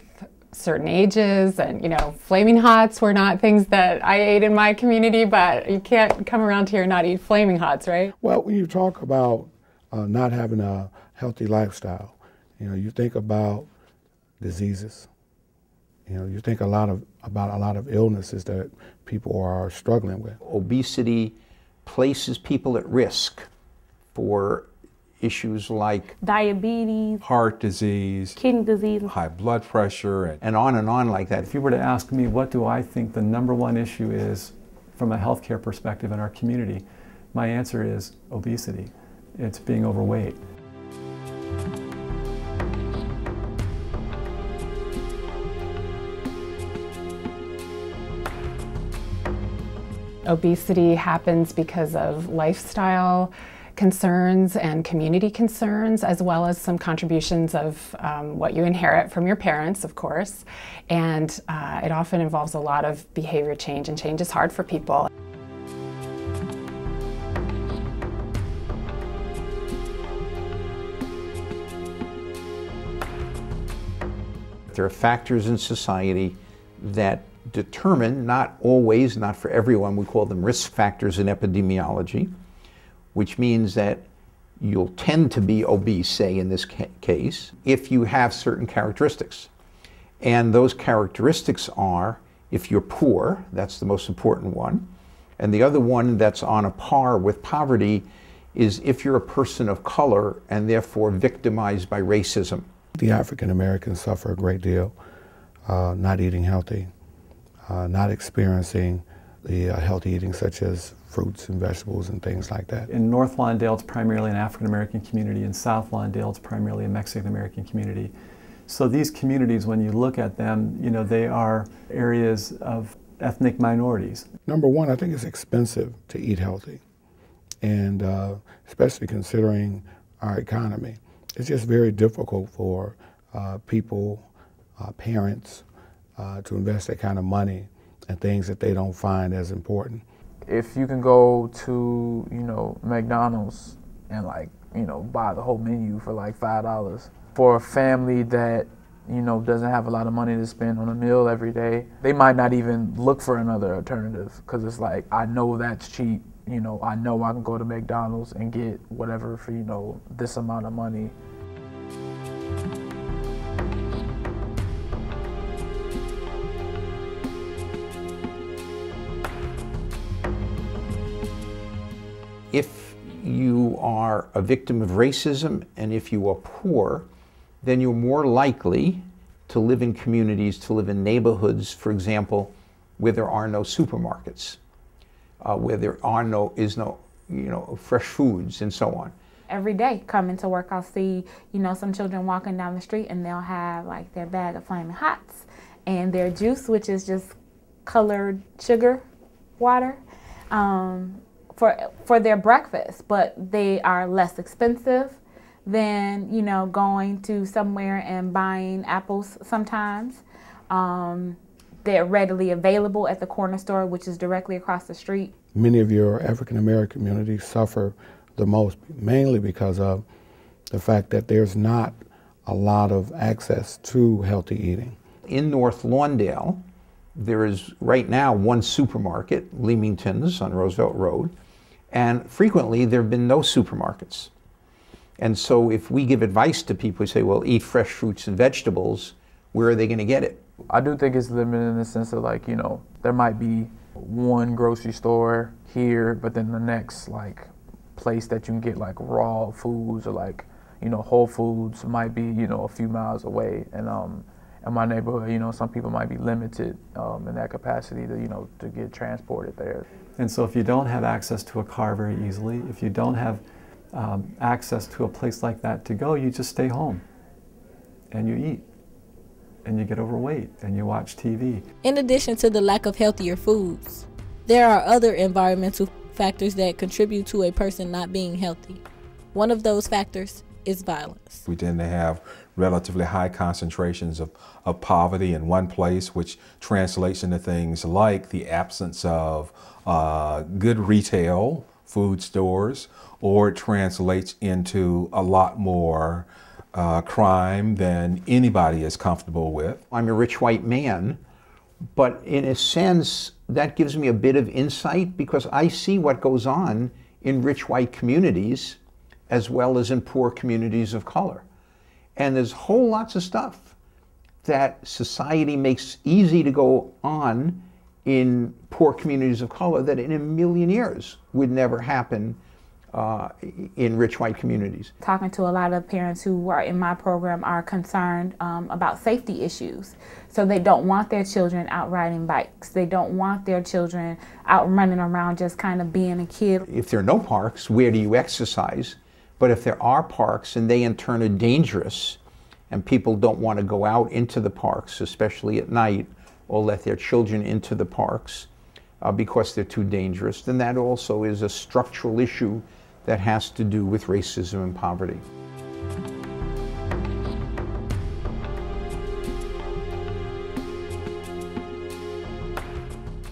certain ages, and you know, Flaming Hots were not things that I ate in my community, but you can't come around here and not eat Flaming Hots, right? Well, when you talk about not having a healthy lifestyle, you know, you think about diseases. You know, you think about a lot of illnesses that people are struggling with. Obesity places people at risk for issues like diabetes, heart disease, kidney disease, high blood pressure, and on like that. If you were to ask me what do I think the #1 issue is from a healthcare perspective in our community, my answer is obesity. It's being overweight. Obesity happens because of lifestyle concerns and community concerns, as well as some contributions of what you inherit from your parents, of course. And it often involves a lot of behavior change, and change is hard for people. There are factors in society that determine, not always, not for everyone, we call them risk factors in epidemiology, which means that you'll tend to be obese, say in this case, if you have certain characteristics. And those characteristics are, if you're poor, that's the most important one, and the other one that's on a par with poverty is if you're a person of color and therefore victimized by racism. The African Americans suffer a great deal, not eating healthy. Not experiencing the healthy eating such as fruits and vegetables and things like that. In North Lawndale, it's primarily an African American community. In South Lawndale, it's primarily a Mexican American community. So these communities, when you look at them, you know, they are areas of ethnic minorities. Number one, I think it's expensive to eat healthy, and especially considering our economy. It's just very difficult for people, parents, to invest that kind of money in things that they don't find as important. If you can go to, you know, McDonald's and like, you know, buy the whole menu for like $5. For a family that, you know, doesn't have a lot of money to spend on a meal every day, they might not even look for another alternative because it's like, I know that's cheap. You know, I know I can go to McDonald's and get whatever for, you know, this amount of money. If you are a victim of racism and if you are poor, then you're more likely to live in communities, to live in neighborhoods, for example, where there are no supermarkets, where there are no fresh foods and so on. Every day coming to work, I'll see, you know, some children walking down the street and they'll have like their bag of Flaming Hots and their juice, which is just colored sugar water, for their breakfast, but they are less expensive than, you know, going to somewhere and buying apples sometimes. They're readily available at the corner store, which is directly across the street. Many of your African American communities suffer the most, mainly because of the fact that there's not a lot of access to healthy eating. In North Lawndale, there is right now one supermarket, Leamington's on Roosevelt Road, and frequently there have been no supermarkets. And so if we give advice to people, we say, well, eat fresh fruits and vegetables, where are they going to get it? I do think it's limited in the sense of like, you know, there might be one grocery store here, but then the next like place that you can get like raw foods or like, you know, Whole Foods might be, you know, a few miles away. And in my neighborhood, you know, some people might be limited in that capacity to, you know, to get transported there. And so if you don't have access to a car very easily, if you don't have access to a place like that to go, you just stay home and you eat and you get overweight and you watch TV. In addition to the lack of healthier foods, there are other environmental factors that contribute to a person not being healthy. One of those factors is violence. We tend to have relatively high concentrations of poverty in one place, which translates into things like the absence of good retail food stores, or it translates into a lot more crime than anybody is comfortable with. I'm a rich white man, but in a sense, that gives me a bit of insight because I see what goes on in rich white communities as well as in poor communities of color. And there's whole lots of stuff that society makes easy to go on in poor communities of color that in a million years would never happen in rich white communities. Talking to a lot of parents who are in my program are concerned about safety issues. So they don't want their children out riding bikes. They don't want their children out running around just kind of being a kid. If there are no parks, where do you exercise? But if there are parks and they in turn are dangerous and people don't want to go out into the parks, especially at night, or let their children into the parks because they're too dangerous, then that also is a structural issue that has to do with racism and poverty.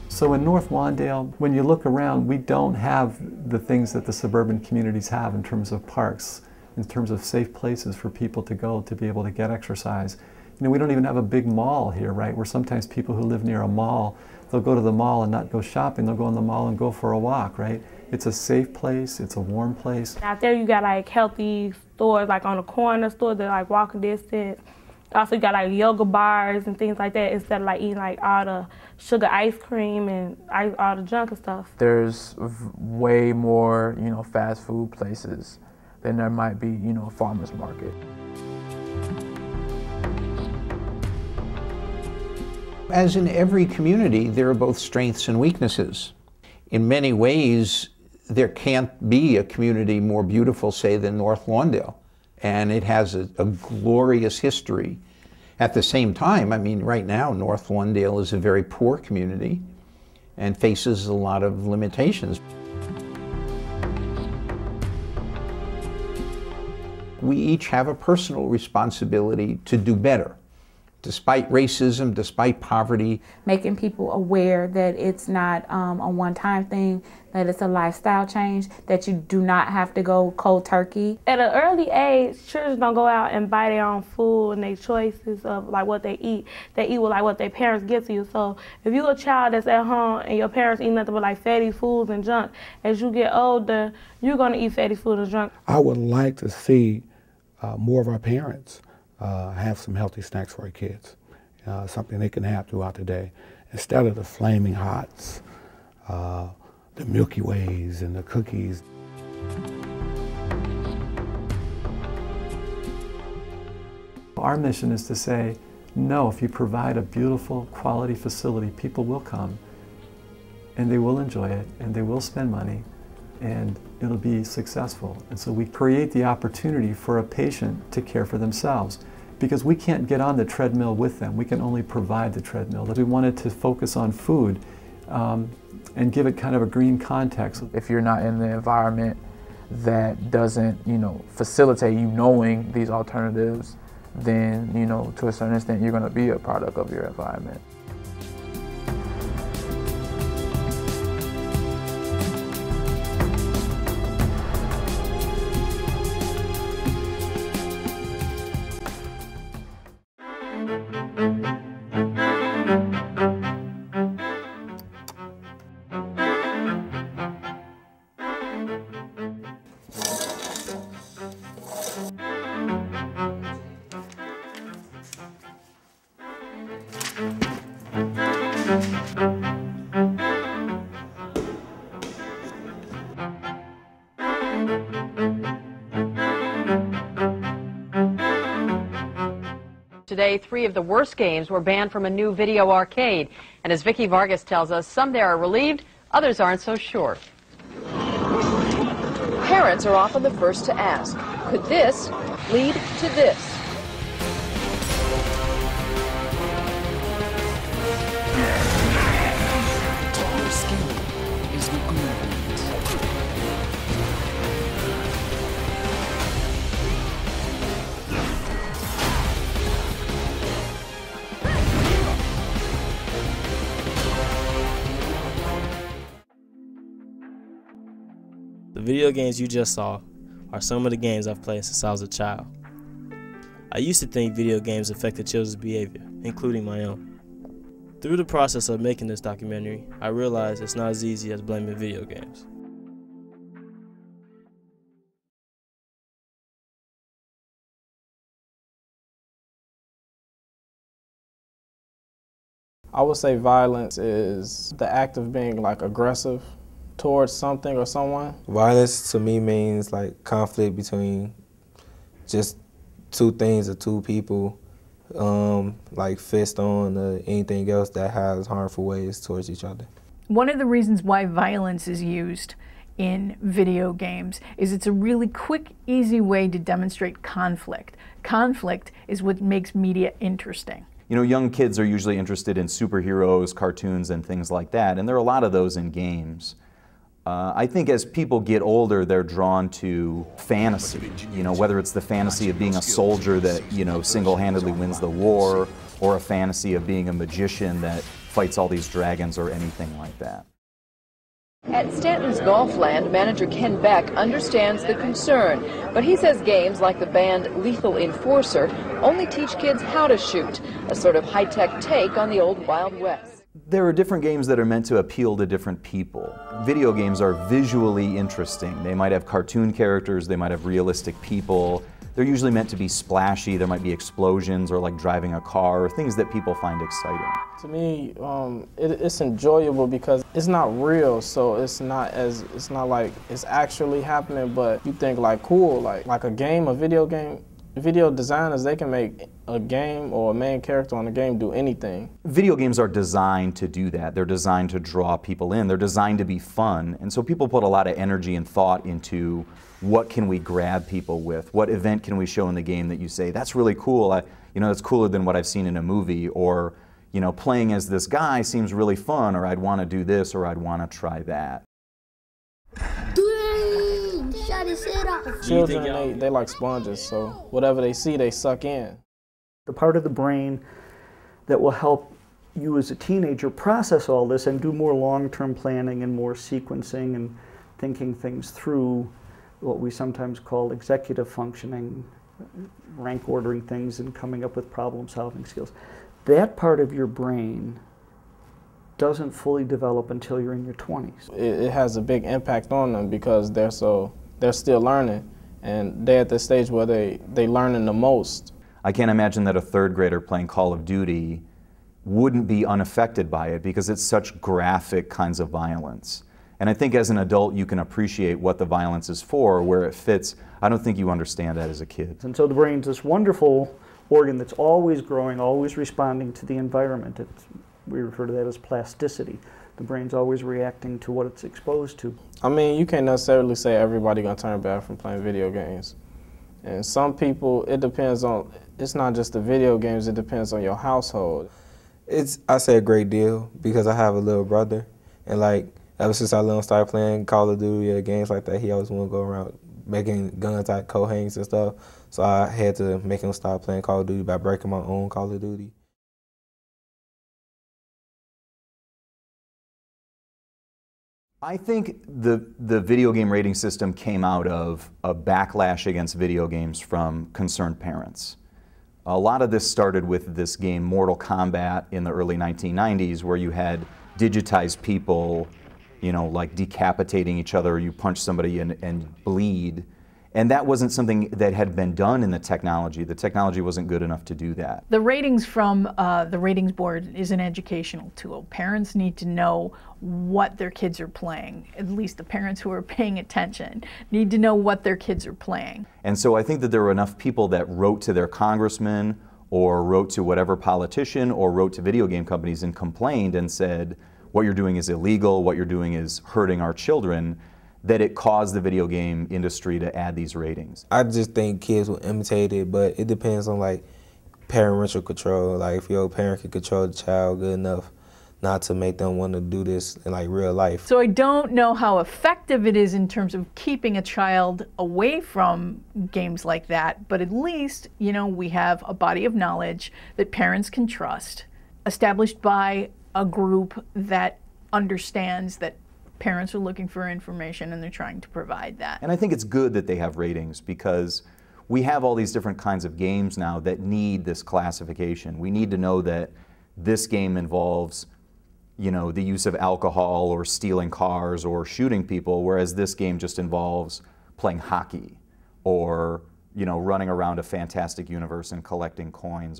So in North Lawndale, when you look around, we don't have the things that the suburban communities have in terms of parks, in terms of safe places for people to go to be able to get exercise. You know, we don't even have a big mall here, right? Where sometimes people who live near a mall, they'll go to the mall and not go shopping, they'll go in the mall and go for a walk, right? It's a safe place, it's a warm place. Out there you got like healthy stores, like on the corner stores that like walking distance. Also you got like yoga bars and things like that instead of like eating like all the sugar ice cream and all the junk and stuff. There's way more, you know, fast food places than there might be, you know, a farmer's market. As in every community, there are both strengths and weaknesses. In many ways, there can't be a community more beautiful, say, than North Lawndale. And it has a glorious history. At the same time, I mean, right now, North Lawndale is a very poor community and faces a lot of limitations. We each have a personal responsibility to do better. Despite racism, despite poverty. Making people aware that it's not a one-time thing, that it's a lifestyle change, that you do not have to go cold turkey. At an early age, children don't go out and buy their own food and their choices of like what they eat. They eat with like what their parents give to you. So if you're a child that's at home and your parents eat nothing but like fatty foods and junk, as you get older, you're gonna eat fatty food and junk. I would like to see more of our parents have some healthy snacks for our kids, something they can have throughout the day, instead of the flaming hots, the Milky Ways and the cookies. Our mission is to say, no, if you provide a beautiful quality facility, people will come and they will enjoy it and they will spend money and it'll be successful. And so we create the opportunity for a patient to care for themselves, because we can't get on the treadmill with them. We can only provide the treadmill. We wanted to focus on food and give it kind of a green context. If you're not in the environment that doesn't, you know, facilitate you knowing these alternatives, then, you know, to a certain extent, you're going to be a product of your environment. Today, 3 of the worst games were banned from a new video arcade. And as Vicky Vargas tells us, some there are relieved, others aren't so sure. Parents are often the first to ask, could this lead to this? The video games you just saw are some of the games I've played since I was a child. I used to think video games affected children's behavior, including my own. Through the process of making this documentary, I realized it's not as easy as blaming video games. I would say violence is the act of being like aggressive towards something or someone. Violence to me means like conflict between just two things or two people, like fist on or anything else that has harmful ways towards each other. One of the reasons why violence is used in video games is it's a really quick, easy way to demonstrate conflict. Conflict is what makes media interesting. You know, young kids are usually interested in superheroes, cartoons, and things like that, and there are a lot of those in games. I think as people get older, they're drawn to fantasy, you know, whether it's the fantasy of being a soldier that, you know, single-handedly wins the war, or a fantasy of being a magician that fights all these dragons or anything like that. At Stanton's Golfland, manager Ken Beck understands the concern, but he says games like the banned Lethal Enforcer only teach kids how to shoot, a sort of high-tech take on the old Wild West. There are different games that are meant to appeal to different people. Video games are visually interesting. They might have cartoon characters, they might have realistic people. They're usually meant to be splashy. There might be explosions or like driving a car, or things that people find exciting. To me, it's enjoyable because it's not real, so it's not like it's actually happening, but you think like cool, like a game, a video game. Video designers, they can make a game or a main character on a game do anything. Video games are designed to do that. They're designed to draw people in. They're designed to be fun. And so people put a lot of energy and thought into what can we grab people with? What event can we show in the game that you say, that's really cool, you know, that's cooler than what I've seen in a movie, or, you know, playing as this guy seems really fun, or I'd want to do this, or I'd want to try that. Shut his head off. Children, they like sponges, so whatever they see, they suck in. The part of the brain that will help you as a teenager process all this and do more long-term planning and more sequencing and thinking things through, what we sometimes call executive functioning, rank ordering things and coming up with problem-solving skills. That part of your brain doesn't fully develop until you're in your 20s. It has a big impact on them because they're still learning, and they're at the stage where they learning the most. I can't imagine that a third grader playing Call of Duty wouldn't be unaffected by it because it's such graphic kinds of violence. And I think as an adult you can appreciate what the violence is for, where it fits. I don't think you understand that as a kid. And so the brain's this wonderful organ that's always growing, always responding to the environment. We refer to that as plasticity. The brain's always reacting to what it's exposed to. I mean, you can't necessarily say everybody gonna turn bad from playing video games. And some people, it depends on, it's not just the video games, it depends on your household. I say a great deal because I have a little brother, and like ever since I let him start playing Call of Duty or games like that, he always want to go around making guns like coat hangers and stuff. So I had to make him stop playing Call of Duty by breaking my own Call of Duty. I think the video game rating system came out of a backlash against video games from concerned parents. A lot of this started with this game Mortal Kombat in the early 1990s, where you had digitized people, you know, like decapitating each other, you punch somebody and bleed. And that wasn't something that had been done in the technology. The technology wasn't good enough to do that. The ratings from the ratings board is an educational tool. Parents need to know what their kids are playing. At least the parents who are paying attention need to know what their kids are playing. And so I think that there were enough people that wrote to their congressman or wrote to whatever politician or wrote to video game companies and complained and said, what you're doing is illegal, what you're doing is hurting our children, that it caused the video game industry to add these ratings. I just think kids will imitate it, but it depends on like parental control. Like if your parent can control the child good enough not to make them want to do this in like real life. So I don't know how effective it is in terms of keeping a child away from games like that, but at least, you know, we have a body of knowledge that parents can trust, established by a group that understands that parents are looking for information and they're trying to provide that. And I think it's good that they have ratings because we have all these different kinds of games now that need this classification. We need to know that this game involves, you know, the use of alcohol or stealing cars or shooting people, whereas this game just involves playing hockey or, you know, running around a fantastic universe and collecting coins.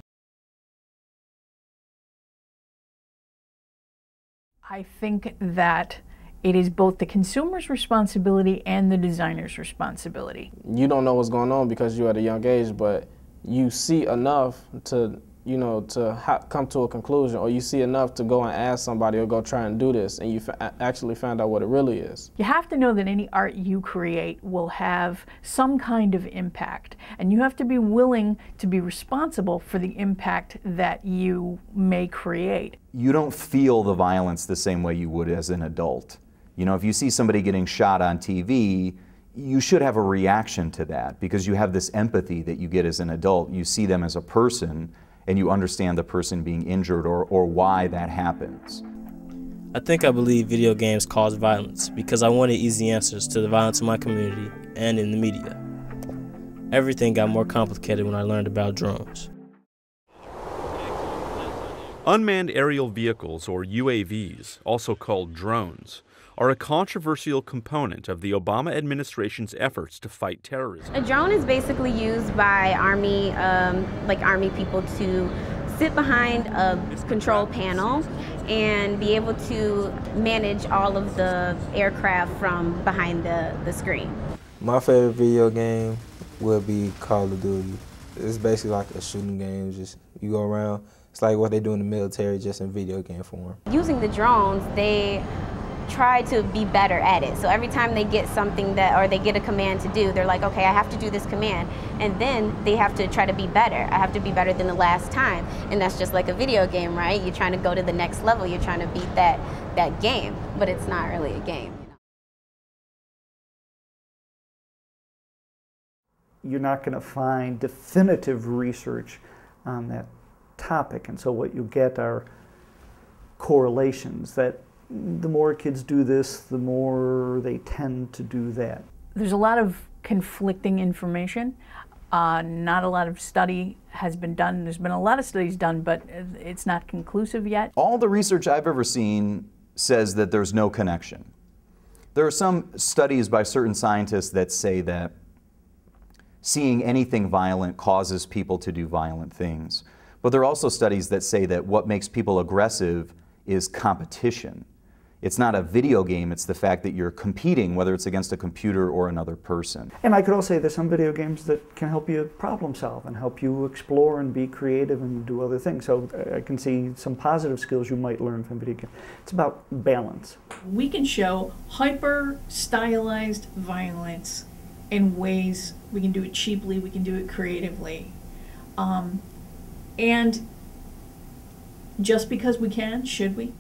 I think that it is both the consumer's responsibility and the designer's responsibility. You don't know what's going on because you're at a young age, but you see enough to, you know, to come to a conclusion, or you see enough to go and ask somebody or go try and do this, and you actually find out what it really is. You have to know that any art you create will have some kind of impact, and you have to be willing to be responsible for the impact that you may create. You don't feel the violence the same way you would as an adult. You know, if you see somebody getting shot on TV, you should have a reaction to that because you have this empathy that you get as an adult. You see them as a person and you understand the person being injured or why that happens. I believe video games cause violence because I wanted easy answers to the violence in my community and in the media. Everything got more complicated when I learned about drones. Unmanned aerial vehicles, or UAVs, also called drones, are a controversial component of the Obama administration's efforts to fight terrorism. A drone is basically used by Army people to sit behind a control panel and be able to manage all of the aircraft from behind the screen. My favorite video game would be Call of Duty. It's basically like a shooting game. Just you go around. It's like what they do in the military, just in video game form. Using the drones, they try to be better at it. So every time they get something or they get a command to do, they're like, okay, I have to do this command. And then they have to try to be better. I have to be better than the last time. And that's just like a video game, right? You're trying to go to the next level. You're trying to beat that game, but it's not really a game. You're not going to find definitive research on that topic. And so what you get are correlations that the more kids do this, the more they tend to do that. There's a lot of conflicting information. Not a lot of study has been done. There's been a lot of studies done, but it's not conclusive yet. All the research I've ever seen says that there's no connection. There are some studies by certain scientists that say that seeing anything violent causes people to do violent things. But there are also studies that say that what makes people aggressive is competition. It's not a video game, it's the fact that you're competing, whether it's against a computer or another person. And I could also say there's some video games that can help you problem solve and help you explore and be creative and do other things. So I can see some positive skills you might learn from video games. It's about balance. We can show hyper-stylized violence in ways we can do it cheaply, we can do it creatively. And just because we can, should we?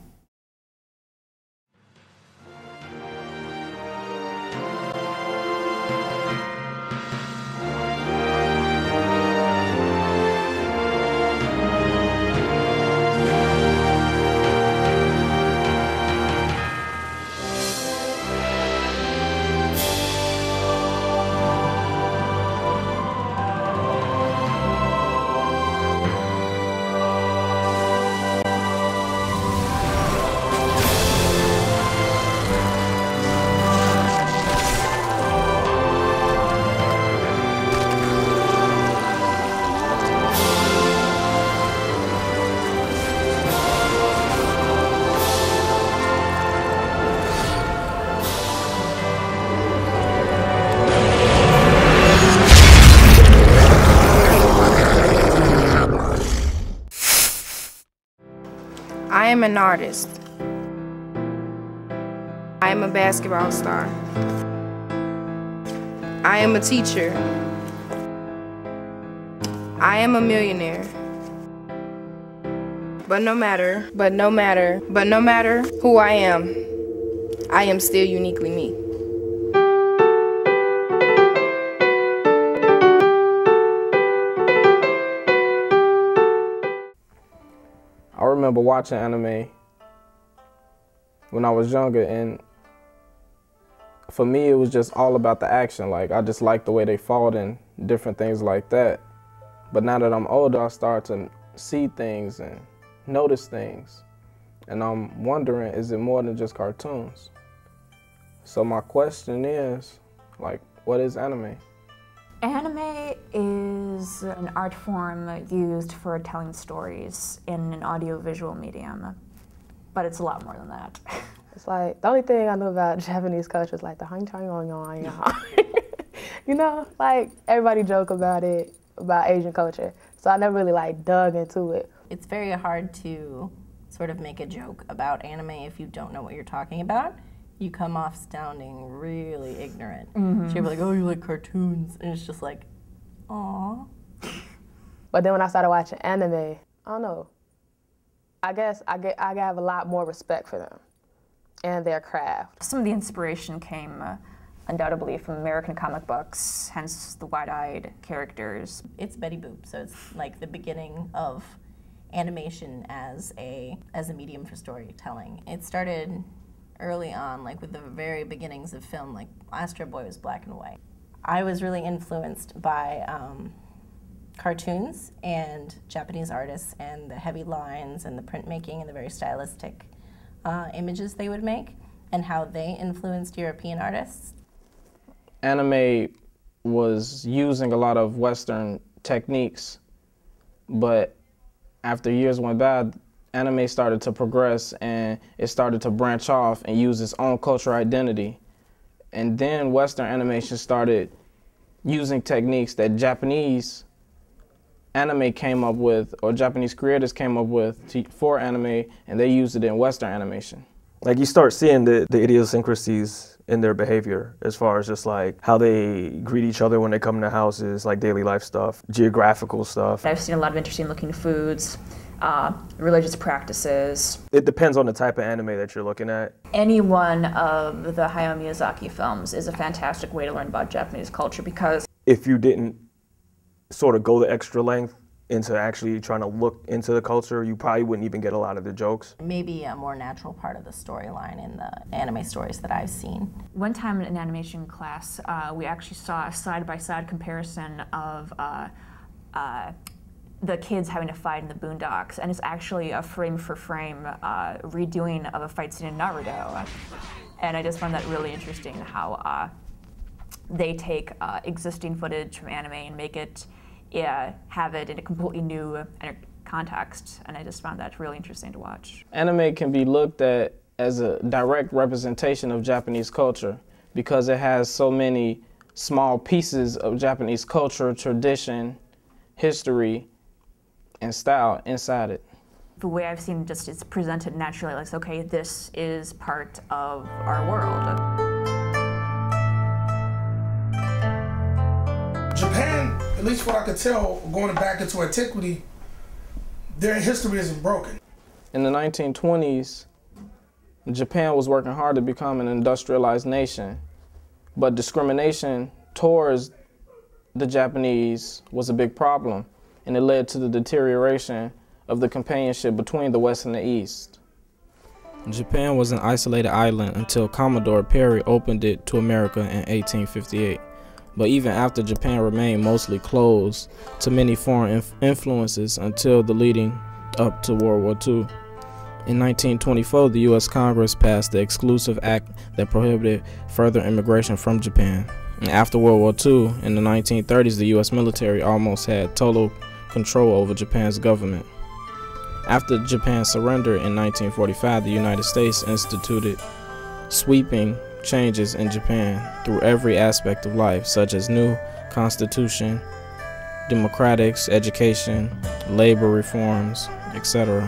I am an artist. I am a basketball star. I am a teacher. I am a millionaire. But no matter who I am still uniquely me. I remember watching anime when I was younger, and for me it was just all about the action. Like, I just liked the way they fought and different things like that. But now that I'm older, I start to see things and notice things, and I'm wondering, is it more than just cartoons? So my question is, like, what is anime? Anime is an art form used for telling stories in an audio-visual medium, but it's a lot more than that. It's like, the only thing I know about Japanese culture is like the hang chang yang. You know, like everybody joke about it, about Asian culture. So I never really like dug into it. It's very hard to sort of make a joke about anime if you don't know what you're talking about. You come off sounding really ignorant. Mhm. So you're like, oh, you like cartoons, and it's just like, aw. But then when I started watching anime, I don't know. I guess I have a lot more respect for them and their craft. Some of the inspiration came undoubtedly from American comic books, hence the wide-eyed characters. It's Betty Boop, so it's like the beginning of animation as a medium for storytelling. It started early on, like with the very beginnings of film, like Astro Boy was black and white. I was really influenced by cartoons and Japanese artists and the heavy lines and the printmaking and the very stylistic images they would make and how they influenced European artists. Anime was using a lot of Western techniques, but after years went by, anime started to progress and it started to branch off and use its own cultural identity. And then Western animation started using techniques that Japanese anime came up with, or Japanese creators came up with for anime, and they used it in Western animation. Like, you start seeing the idiosyncrasies in their behavior as far as just like how they greet each other when they come into houses, like daily life stuff, geographical stuff. I've seen a lot of interesting looking foods, religious practices. It depends on the type of anime that you're looking at. Any one of the Hayao Miyazaki films is a fantastic way to learn about Japanese culture, because if you didn't sort of go the extra length into actually trying to look into the culture, you probably wouldn't even get a lot of the jokes. Maybe a more natural part of the storyline in the anime stories that I've seen. One time in animation class, we actually saw a side-by-side comparison of the kids having to fight in the Boondocks, and it's actually a frame-for-frame redoing of a fight scene in Naruto. And I just found that really interesting, how they take existing footage from anime and make it, have it in a completely new context, and I just found that really interesting to watch. Anime can be looked at as a direct representation of Japanese culture because it has so many small pieces of Japanese culture, tradition, history, and style inside it. The way I've seen just it's presented naturally, like, okay, this is part of our world. Japan, at least what I could tell, going back into antiquity, their history isn't broken. In the 1920s, Japan was working hard to become an industrialized nation, but discrimination towards the Japanese was a big problem, and it led to the deterioration of the companionship between the West and the East. Japan was an isolated island until Commodore Perry opened it to America in 1858. But even after, Japan remained mostly closed to many foreign influences until the leading up to World War II. In 1924, the U.S. Congress passed the Exclusive Act that prohibited further immigration from Japan. And after World War II, in the 1930s, the U.S. military almost had total control over Japan's government. After Japan's surrender in 1945, the United States instituted sweeping changes in Japan through every aspect of life, such as new constitution, democratics, education, labor reforms, etc.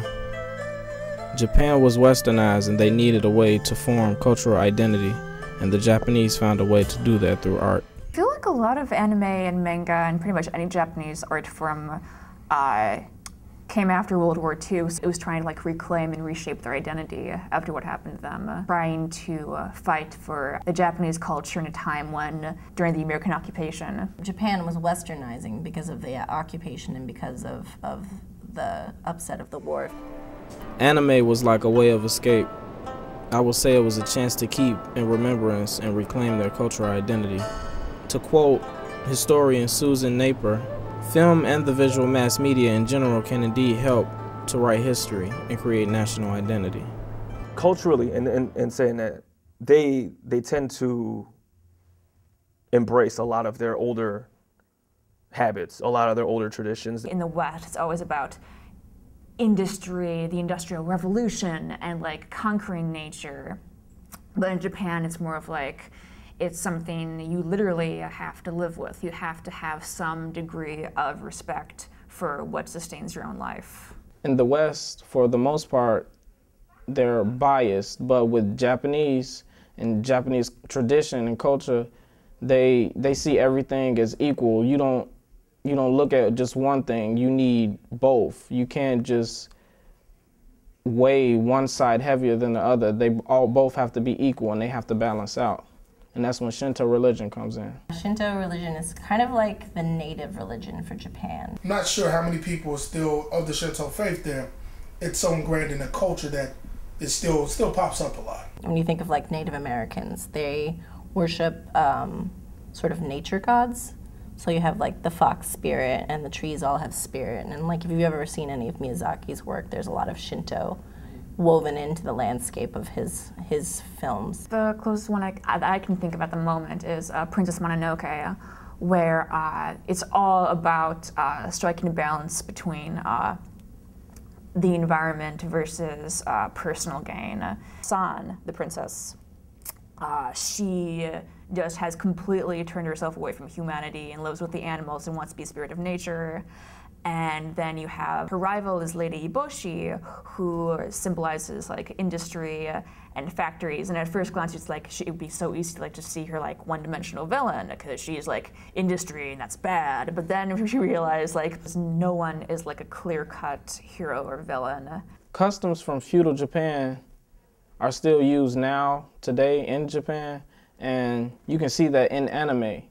Japan was westernized and they needed a way to form cultural identity, and the Japanese found a way to do that through art. I feel like a lot of anime and manga and pretty much any Japanese art form came after World War II. So it was trying to like reclaim and reshape their identity after what happened to them, trying to fight for the Japanese culture in a time when, during the American occupation. Japan was westernizing because of the occupation and because of the upset of the war. Anime was like a way of escape. I would say it was a chance to keep in remembrance and reclaim their cultural identity. To quote historian Susan Napier, film and the visual mass media in general can indeed help to write history and create national identity. Culturally, and saying that, they tend to embrace a lot of their older habits, a lot of their older traditions. In the West, it's always about industry, the Industrial Revolution, and like conquering nature. But in Japan, it's more of like, it's something you literally have to live with. You have to have some degree of respect for what sustains your own life. In the West, for the most part, they're biased, but with Japanese and Japanese tradition and culture, they see everything as equal. You don't look at just one thing, you need both. You can't just weigh one side heavier than the other. They both have to be equal and they have to balance out. And that's when Shinto religion comes in. Shinto religion is kind of like the native religion for Japan. I'm not sure how many people are still of the Shinto faith there. It's so ingrained in the culture that it still pops up a lot. When you think of like Native Americans, they worship sort of nature gods. So you have like the fox spirit, and the trees all have spirit. And like if you've ever seen any of Miyazaki's work, there's a lot of Shinto woven into the landscape of his films. The closest one I can think of at the moment is Princess Mononoke, where it's all about striking a balance between the environment versus personal gain. San, the princess, she just has completely turned herself away from humanity and lives with the animals and wants to be a spirit of nature. And then you have her rival is Lady Iboshi, who symbolizes like industry and factories. And at first glance, it's like it would be so easy to like just see her like one-dimensional villain because she's like industry and that's bad. But then she realized like no one is like a clear-cut hero or villain. Customs from feudal Japan are still used now today in Japan, and you can see that in anime.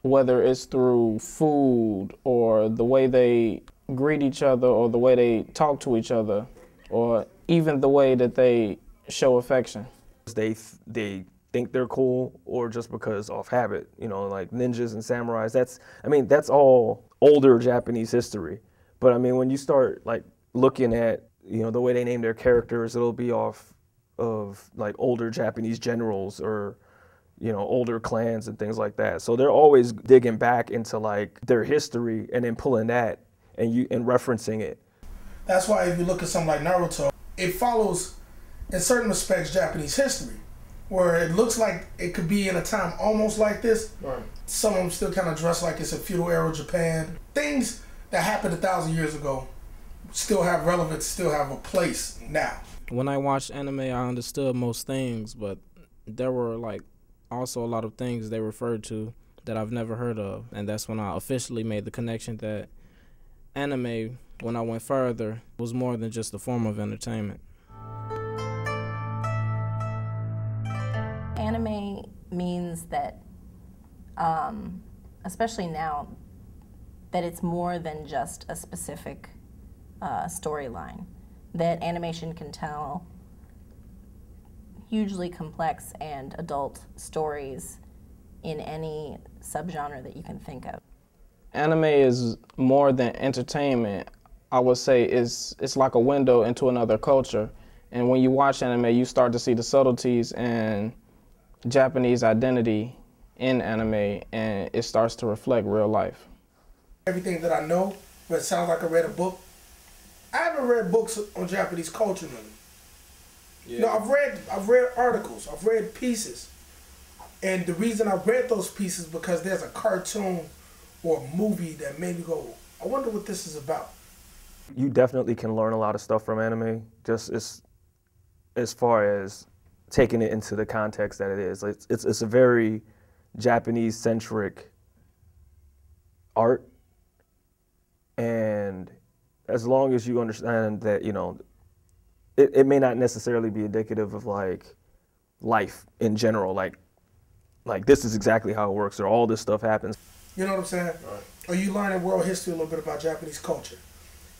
Whether it's through food or the way they greet each other or the way they talk to each other or even the way that they show affection. They think they're cool or just because of habit, you know, like ninjas and samurais. That's all older Japanese history. But I mean, when you start like looking at, you know, the way they name their characters, it'll be off of like older Japanese generals or, you know, older clans and things like that. So they're always digging back into like their history and then pulling that and referencing it. That's why if you look at something like Naruto, it follows in certain respects Japanese history, where it looks like it could be in a time almost like this. Right. Some of them still kind of dress like it's a feudal era Japan. Things that happened 1,000 years ago still have relevance, still have a place now. When I watched anime, I understood most things, but there were like also a lot of things they referred to that I've never heard of, and that's when I officially made the connection that anime, when I went further, was more than just a form of entertainment. Anime means that, especially now, that it's more than just a specific storyline, that animation can tell hugely complex and adult stories in any subgenre that you can think of. Anime is more than entertainment. I would say it's like a window into another culture. And when you watch anime, you start to see the subtleties and Japanese identity in anime, and it starts to reflect real life. Everything that I know, but it sounds like I read a book. I haven't read books on Japanese culture, really. Yeah. No, I've read articles, I've read pieces. And the reason I read those pieces because there's a cartoon or a movie that made me go, I wonder what this is about. You definitely can learn a lot of stuff from anime. Just it's as far as taking it into the context that it is. It's a very Japanese-centric art, and as long as you understand that, you know, it may not necessarily be indicative of like life in general, like this is exactly how it works, or all this stuff happens. You know what I'm saying? Right. Or you learn in world history a little bit about Japanese culture.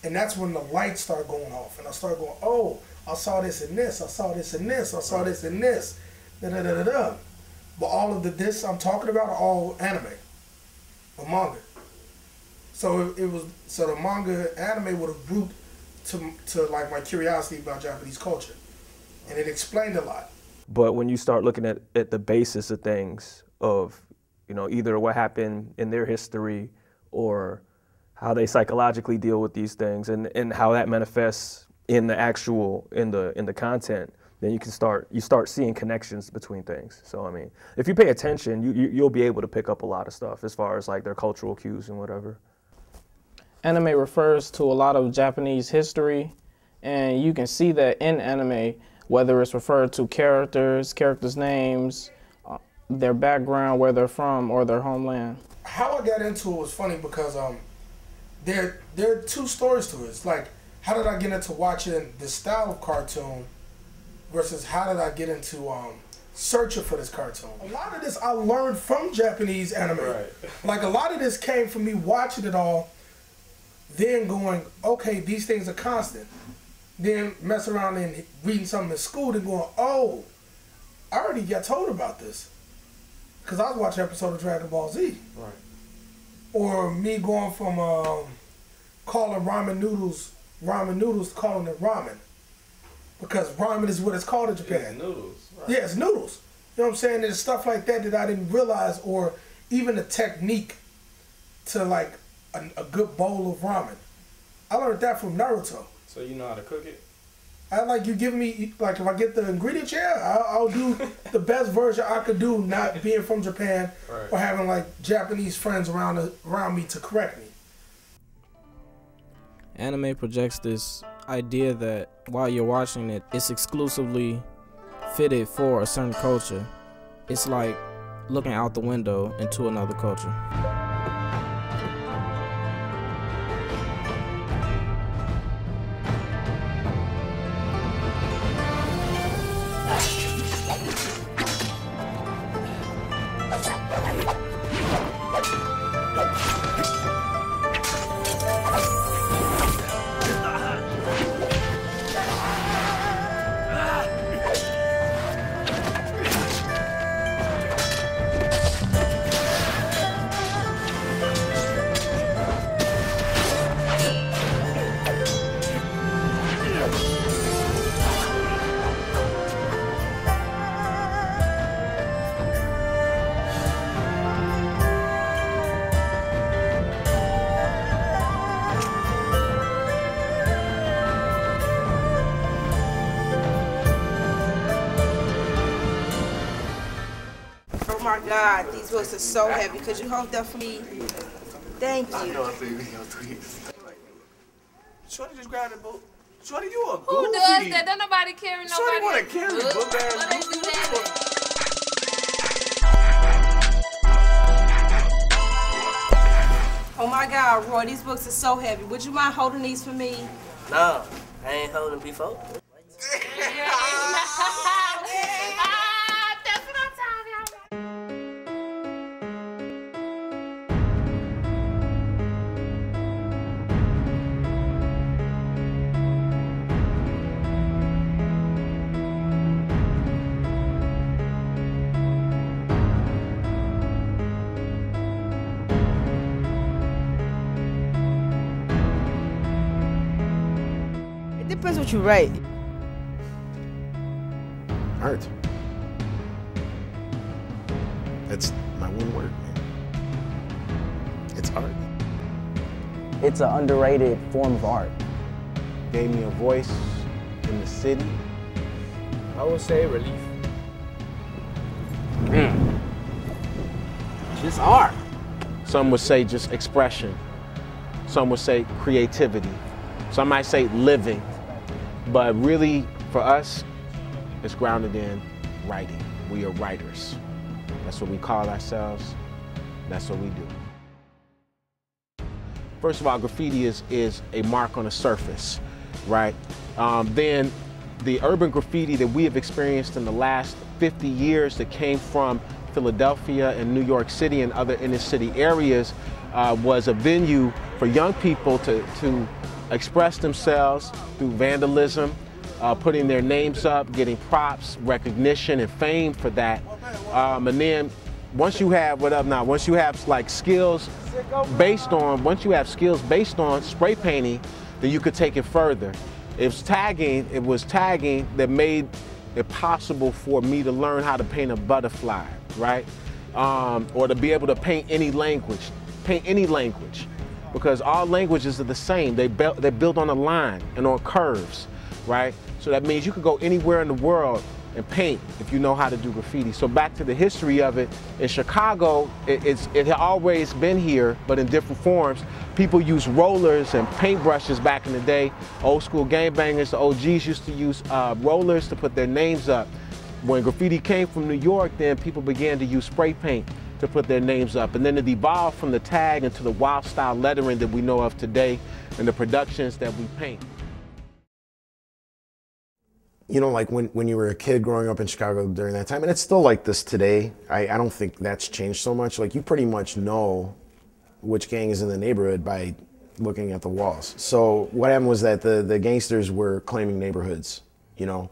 And that's when the lights start going off. And I start going, oh, I saw this and this, I saw this and this, I saw this and this, da-da-da-da-da. But all of this I'm talking about are all anime or manga. So so the manga anime would have grouped to like my curiosity about Japanese culture. And it explained a lot. But when you start looking at the basis of things, of, you know, either what happened in their history or how they psychologically deal with these things, and how that manifests in the actual, in the content, then you start seeing connections between things. So I mean, if you pay attention, you'll be able to pick up a lot of stuff as far as like their cultural cues and whatever. Anime refers to a lot of Japanese history, and you can see that in anime, whether it's referred to characters' names, their background, where they're from, or their homeland. How I got into it was funny because there are two stories to it. It's like, how did I get into watching this style of cartoon versus how did I get into searching for this cartoon? A lot of this I learned from Japanese anime. Right. Like a lot of this came from me watching it all, then going, okay, these things are constant. Then messing around and reading something in school and going, oh, I already got told about this. Because I was watching an episode of Dragon Ball Z. Right. Or me going from calling ramen noodles to calling it ramen. Because ramen is what it's called in Japan. It's noodles. Right. Yeah, it's noodles. You know what I'm saying? There's stuff like that I didn't realize, or even the technique to like a good bowl of ramen. I learned that from Naruto. So you know how to cook it? I like you give me, like if I get the ingredients, yeah, I'll do the best version I could do, not being from Japan, right, or having like Japanese friends around me to correct me. Anime projects this idea that while you're watching it, it's exclusively fitted for a certain culture. It's like looking out the window into another culture. Oh my God, these books are so heavy. Could you hold that for me? Thank you. Shorty just grabbed a book. Shorty, you a goofy. Who does that? Don't nobody carry nobody. Shorty want to carry a book ass. Why they do that? Oh my God, Roy, these books are so heavy. Would you mind holding these for me? No, I ain't holding before. It depends what you write. Art. That's my one word, man. It's art. It's an underrated form of art. Gave me a voice in the city. I would say relief. Just art. Some would say just expression. Some would say creativity. Some might say living. But really, for us, is grounded in writing. We are writers. That's what we call ourselves. That's what we do. First of all, graffiti is a mark on a surface, right? Then the urban graffiti that we have experienced in the last 50 years that came from Philadelphia and New York City and other inner city areas was a venue for young people to express themselves through vandalism, putting their names up, getting props, recognition, and fame for that. And then once you have once you have like skills based on spray painting, then you could take it further. It was tagging that made it possible for me to learn how to paint a butterfly, right? Or to be able to paint any language, because all languages are the same. They build on a line and on curves, right? So that means you could go anywhere in the world and paint if you know how to do graffiti. So back to the history of it, in Chicago, it had always been here, but in different forms. People used rollers and paintbrushes back in the day. Old school gangbangers, the OGs used to use rollers to put their names up. When graffiti came from New York, then people began to use spray paint to put their names up. And then it evolved from the tag into the wild style lettering that we know of today and the productions that we paint. You know, like when you were a kid growing up in Chicago during that time, and it's still like this today, I don't think that's changed so much. Like, you pretty much know which gang is in the neighborhood by looking at the walls. So what happened was that the gangsters were claiming neighborhoods, you know,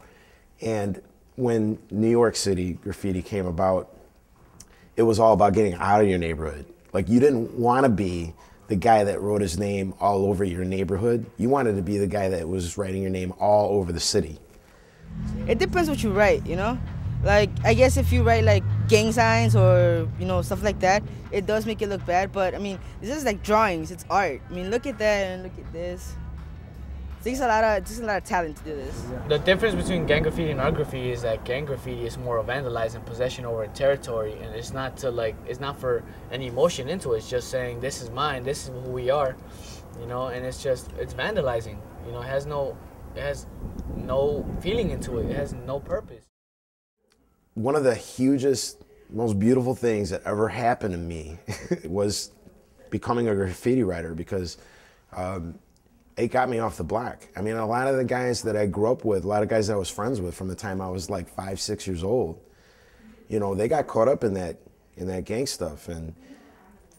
and when New York City graffiti came about, it was all about getting out of your neighborhood. Like, you didn't want to be the guy that wrote his name all over your neighborhood. You wanted to be the guy that was writing your name all over the city. It depends what you write, you know? Like, I guess if you write like gang signs or, you know, stuff like that, it does make it look bad, but I mean, this is like drawings, it's art. I mean, look at that and look at this. It takes a lot of talent to do this. The difference between gang graffiti and art graffiti is that gang graffiti is more vandalizing, possession over territory, and it's not for any emotion into it. It's just saying, this is mine, this is who we are, you know, and it's vandalizing. You know, it has no feeling into it. It has no purpose. One of the hugest, most beautiful things that ever happened to me was becoming a graffiti writer, because it got me off the block. I mean, a lot of the guys that I grew up with, a lot of guys that I was friends with from the time I was like 5, 6 years old, you know, they got caught up in that gang stuff, and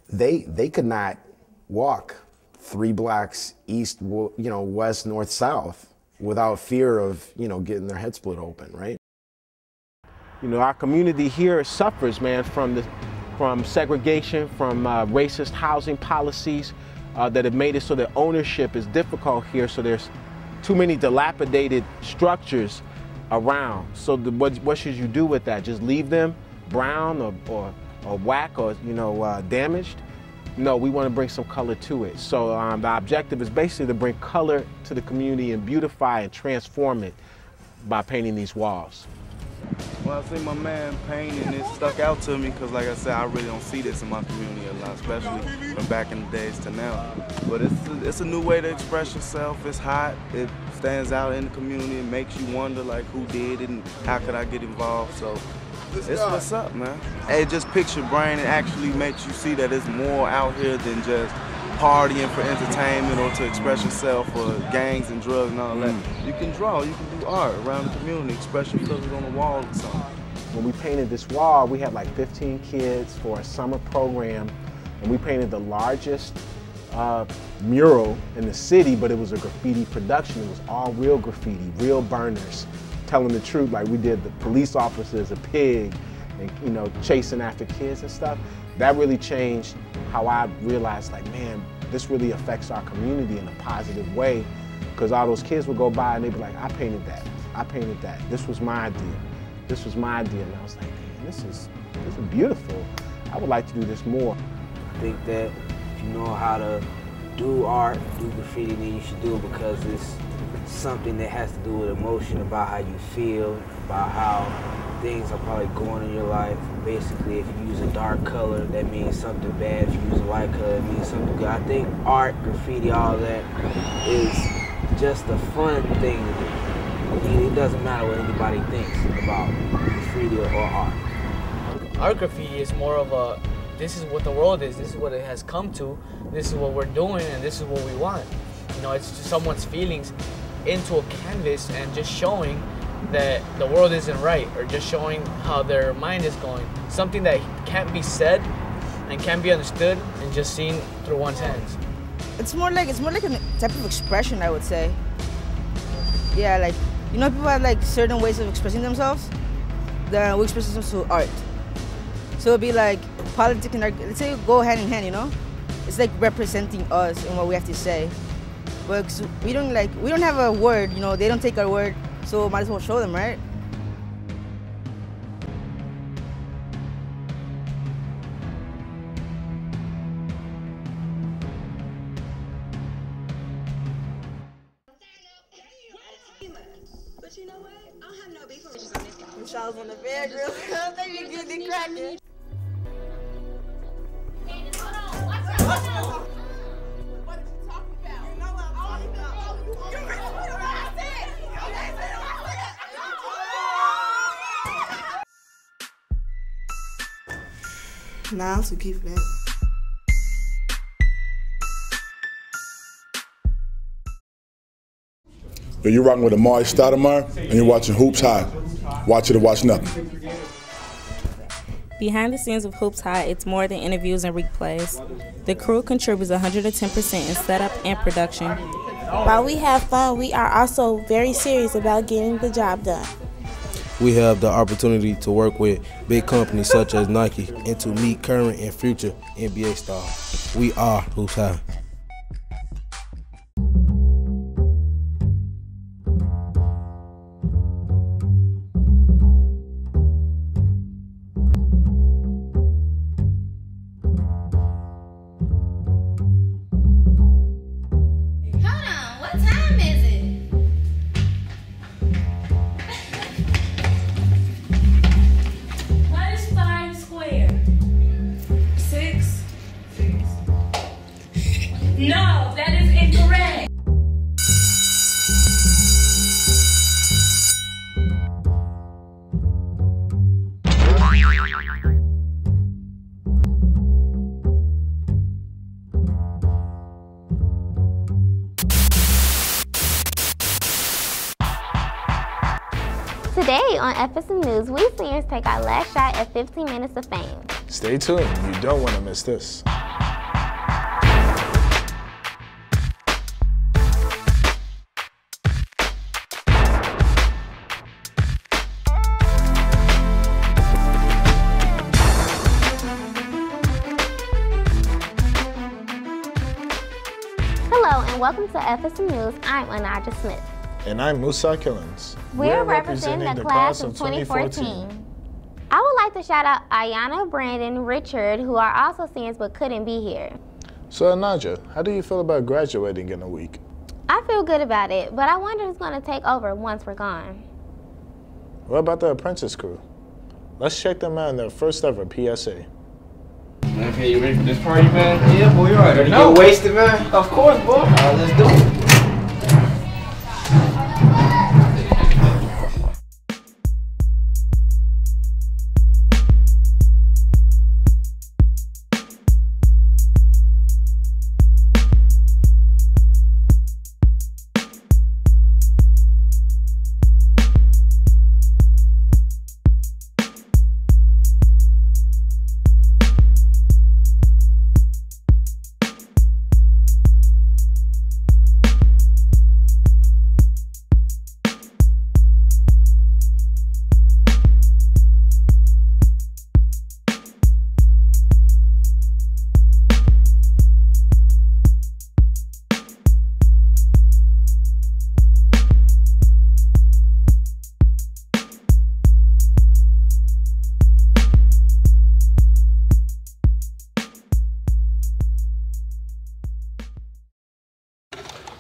they could not walk 3 blocks east, you know, west, north, south without fear of, you know, getting their head split open, right? You know, our community here suffers, man, from segregation, from racist housing policies that have made it so that ownership is difficult here. So there's too many dilapidated structures around. So what should you do with that? Just leave them brown or whack or, you know, damaged? No, we want to bring some color to it. So the objective is basically to bring color to the community and beautify and transform it by painting these walls. Well, I see my man painting, it stuck out to me because, like I said, I really don't see this in my community a lot, especially from back in the days to now. But it's a new way to express yourself. It's hot. It stands out in the community. It makes you wonder, like, who did it and how could I get involved. So it's what's up, man. It just picks your brain and actually makes you see that it's more out here than just partying for entertainment or to express yourself, or gangs and drugs and all that. You can draw, you can do art around the community, express your feelings on the wall or something. When we painted this wall, we had like 15 kids for a summer program, and we painted the largest mural in the city, but it was a graffiti production. It was all real graffiti, real burners, telling the truth, like we did the police officers, a pig, and, you know, chasing after kids and stuff. That really changed how I realized, like, man, this really affects our community in a positive way, because all those kids would go by and they'd be like, I painted that, I painted that. This was my idea. This was my idea. And I was like, man, this is beautiful. I would like to do this more. I think that if you know how to do art, do graffiti, then you should do it because it's something that has to do with emotion, about how you feel, about how things are probably going in your life. Basically, if you use a dark color, that means something bad. If you use a light color, it means something good. I think art, graffiti, all that is just a fun thing to do. It doesn't matter what anybody thinks about graffiti or art. Our graffiti is more of a, this is what the world is, this is what it has come to, this is what we're doing, and this is what we want. You know, it's just someone's feelings into a canvas and just showing that the world isn't right, or just showing how their mind is going. Something that can't be said and can't be understood and just seen through one's hands. It's more like a type of expression, I would say. Yeah, like, you know, people have like certain ways of expressing themselves. We express themselves through art. So it'd be like politics and art, let's say go hand in hand, you know? It's like representing us and what we have to say. But we don't have a word, you know, they don't take our word, so might as well show them, right? Shaw's on the bed, girl. They be getting it cracking. Nah, I'm too cute for that. You're rocking with Amari Stoudemire, and you're watching Hoops High. Watch it or watch nothing. Behind the scenes of Hoops High, it's more than interviews and replays. The crew contributes 110% in setup and production. While we have fun, we are also very serious about getting the job done. We have the opportunity to work with big companies such as Nike and to meet current and future NBA stars. We are Hoops High. No, that is incorrect. Today on FSM News, we seniors take our last shot at 15 minutes of fame. Stay tuned, you don't want to miss this. Hello and welcome to FSM News. I'm Anaja Smith. And I'm Musa Killens. We're representing the class of 2014. I would like to shout out Ayana, Brandon, Richard, who are also seniors but couldn't be here. So Anaja, how do you feel about graduating in a week? I feel good about it, but I wonder who's going to take over once we're gone. What about the apprentice crew? Let's check them out in their first ever PSA. Okay, you ready for this party, man? Yeah, boy, you already know. Get wasted, man. Of course, boy. Let's do it.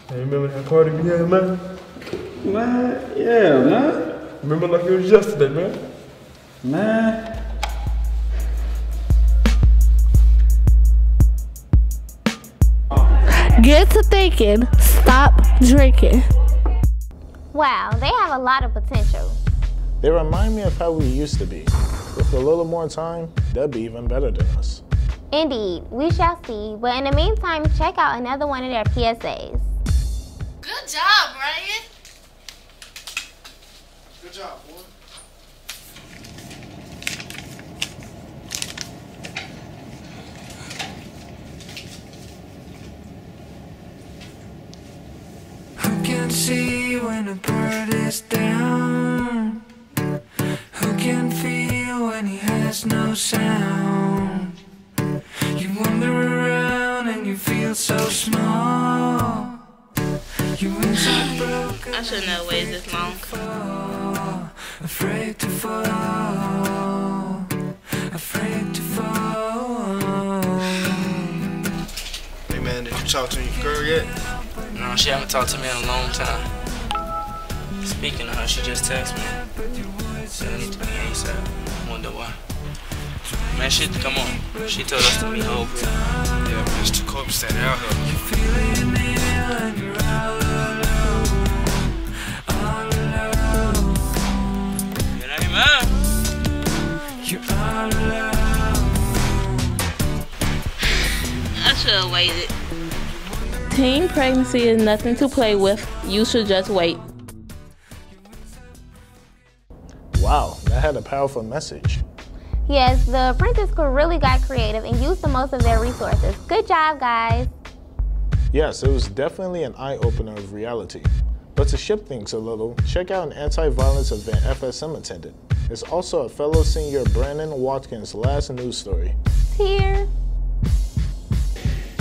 Hey, remember that party we had, man? Man, yeah, man. Remember like it was yesterday, man? Man. Get to thinking, stop drinking. Wow, they have a lot of potential. They remind me of how we used to be. With a little more time, they'll be even better than us. Indeed, we shall see. But in the meantime, check out another one of their PSAs. Good job, Ryan. Good job, boy. Who can see when a bird is down? Who can feel when he has no sound? You wander around and you feel so small. Your wings are broken. I shouldn't have waited this long. Afraid to fall. Afraid to fall. Hey man, did you talk to your girl yet? No, she haven't talked to me in a long time. Speaking of her, she just texted me. Said I need to be ASAP. Wonder why. Man, shit, come on. She told us to meet over. Yeah, man, it's too cold to stand out here. Good night, man. I should have waited. Teen pregnancy is nothing to play with. You should just wait. Wow, that had a powerful message. Yes, the Apprentice crew really got creative and used the most of their resources. Good job, guys. Yes, it was definitely an eye-opener of reality. But to shift things a little, check out an anti-violence event FSM attended. It's also a fellow senior Brandon Watkins' last news story. Here.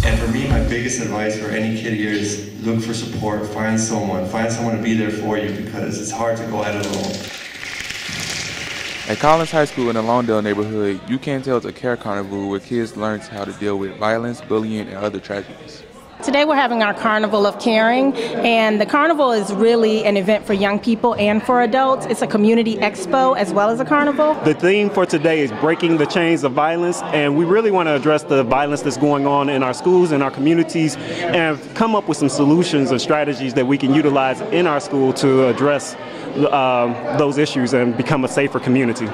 And for me, my biggest advice for any kid here is look for support, find someone to be there for you because it's hard to go at it alone. At Collins High School in the Lawndale neighborhood, You Can Tell is a care carnival where kids learn how to deal with violence, bullying, and other tragedies. Today we're having our Carnival of Caring, and the carnival is really an event for young people and for adults. It's a community expo as well as a carnival. The theme for today is breaking the chains of violence, and we really want to address the violence that's going on in our schools and our communities and come up with some solutions and strategies that we can utilize in our school to address those issues and become a safer community.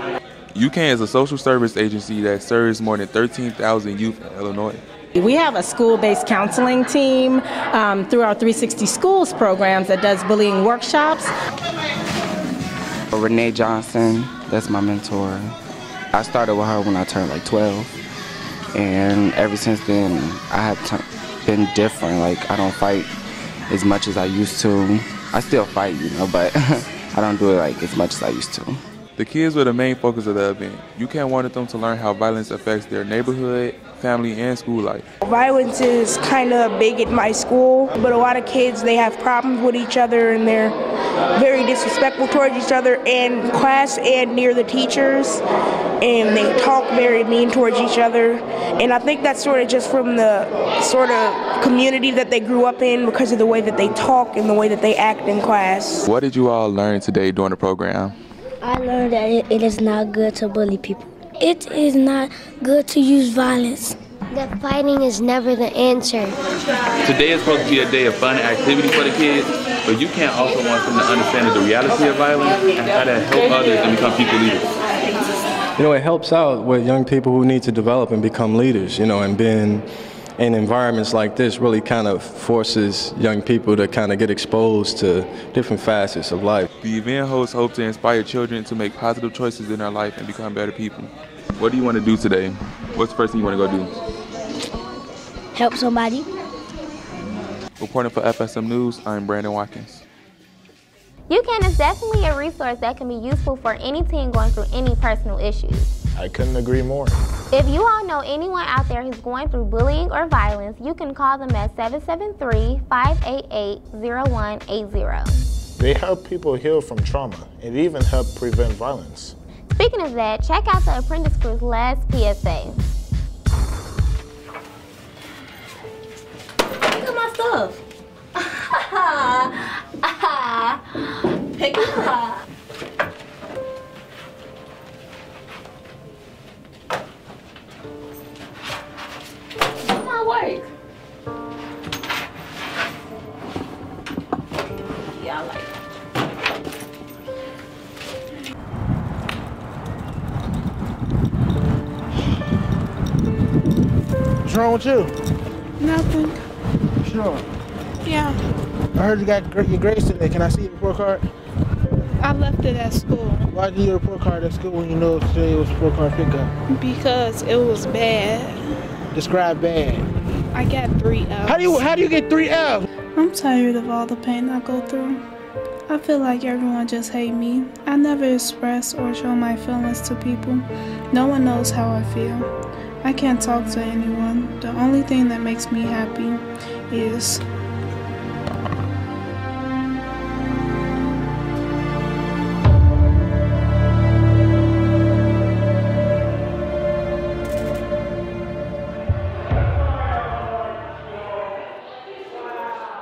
UCAN is a social service agency that serves more than 13,000 youth in Illinois. We have a school-based counseling team through our 360 Schools programs that does bullying workshops. Renee Johnson, that's my mentor. I started with her when I turned like 12, and ever since then I have been different. Like, I don't fight as much as I used to. I still fight, you know, but I don't do it like as much as I used to. The kids were the main focus of the event. UCAN wanted them to learn how violence affects their neighborhood, family, and school life. Violence is kind of big at my school, but a lot of kids, they have problems with each other and they're very disrespectful towards each other in class and near the teachers, and they talk very mean towards each other. And I think that's sort of just from the sort of community that they grew up in because of the way that they talk and the way that they act in class. What did you all learn today during the program? I learned that it is not good to bully people. It is not good to use violence. That fighting is never the answer. Today is supposed to be a day of fun and activity for the kids, but you can't also want them to understand the reality of violence and how to help others and become people leaders. You know, it helps out with young people who need to develop and become leaders, you know, and being in environments like this really kind of forces young people to kind of get exposed to different facets of life. The event hosts hope to inspire children to make positive choices in their life and become better people. What do you want to do today? What's the first thing you want to go do? Help somebody. Reporting for FSM News, I'm Brandon Watkins. UCAN is definitely a resource that can be useful for any teen going through any personal issues. I couldn't agree more. If you all know anyone out there who's going through bullying or violence, you can call them at 773-588-0180. They help people heal from trauma and even help prevent violence. Speaking of that, check out the Apprentice Crew's last PSA. Pick up my stuff. Pick up. What's my work? Yeah, I like it. What's wrong with you? Nothing. Sure. Yeah. I heard you got your grades today. Can I see your report card? I left it at school. Why did your report card at school when you know today was report card pickup? Because it was bad. Describe bad. I got 3 L's. How do you get 3 L's? I'm tired of all the pain I go through. I feel like everyone just hate me. I never express or show my feelings to people. No one knows how I feel. I can't talk to anyone. The only thing that makes me happy is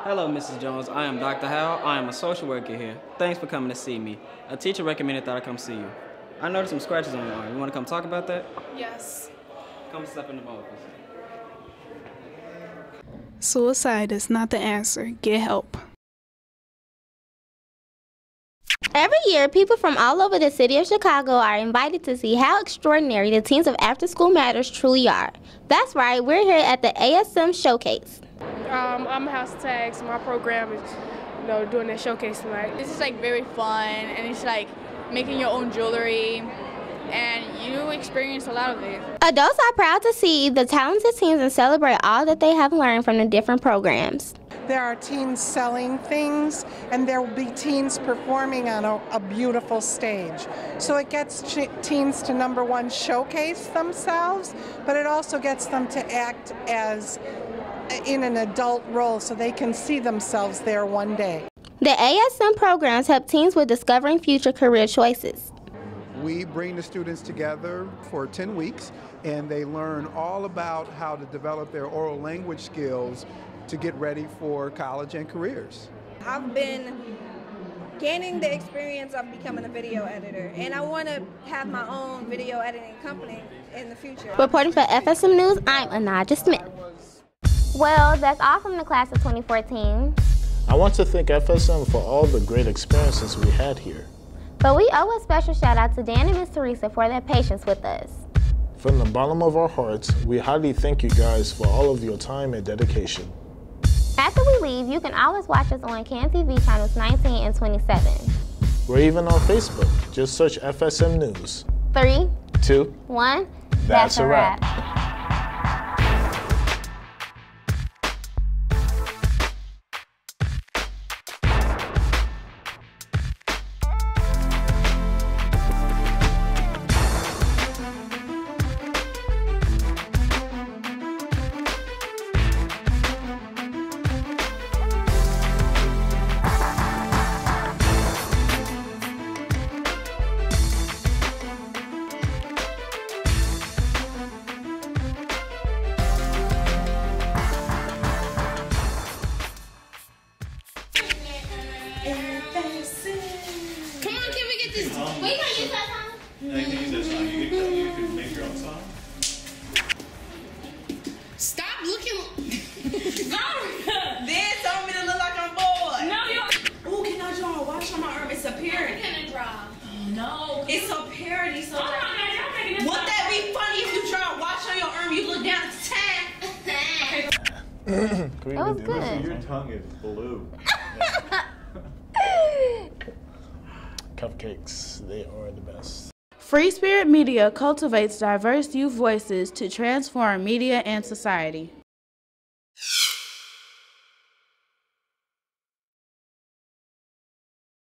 Hello, Mrs. Jones. I am Dr. Howell. I am a social worker here. Thanks for coming to see me. A teacher recommended that I come see you. I noticed some scratches on your arm. You want to come talk about that? yes. Come step in the office. Suicide is not the answer. Get help. Every year, people from all over the city of Chicago are invited to see how extraordinary the teens of After School Matters truly are. That's right, we're here at the ASM Showcase. I'm a house tag, so my program is, doing that showcase tonight. This is like very fun, and it's like making your own jewelry, and you experience a lot of it. Adults are proud to see the talented teens and celebrate all that they have learned from the different programs. There are teens selling things, and there will be teens performing on a beautiful stage. So it gets teens to, number one, showcase themselves, but it also gets them to act as in an adult role so they can see themselves there one day. The ASM programs help teens with discovering future career choices. We bring the students together for 10 weeks, and they learn all about how to develop their oral language skills to get ready for college and careers. I've been gaining the experience of becoming a video editor, and I want to have my own video editing company in the future. Reporting for FSM News, I'm Anaja Smith. Well, that's all from the class of 2014. I want to thank FSM for all the great experiences we had here. But we owe a special shout out to Dan and Miss Teresa for their patience with us. From the bottom of our hearts, we highly thank you guys for all of your time and dedication. After we leave, you can always watch us on CAN-TV channels 19 and 27. We're even on Facebook. Just search FSM News. 3, 2, 1, that's a wrap. Stop looking. Then told me to look like I'm bored. No, you. Oh, can I draw a wash on my arm? It's a parody. Can I draw? No, it's a parody. So Oh, no, y'all making this would up. that be funny if you draw a wash on your arm? You look down at the tab. That was good. Your tongue is blue. Cupcakes, they are the best. Free Spirit Media cultivates diverse youth voices to transform media and society.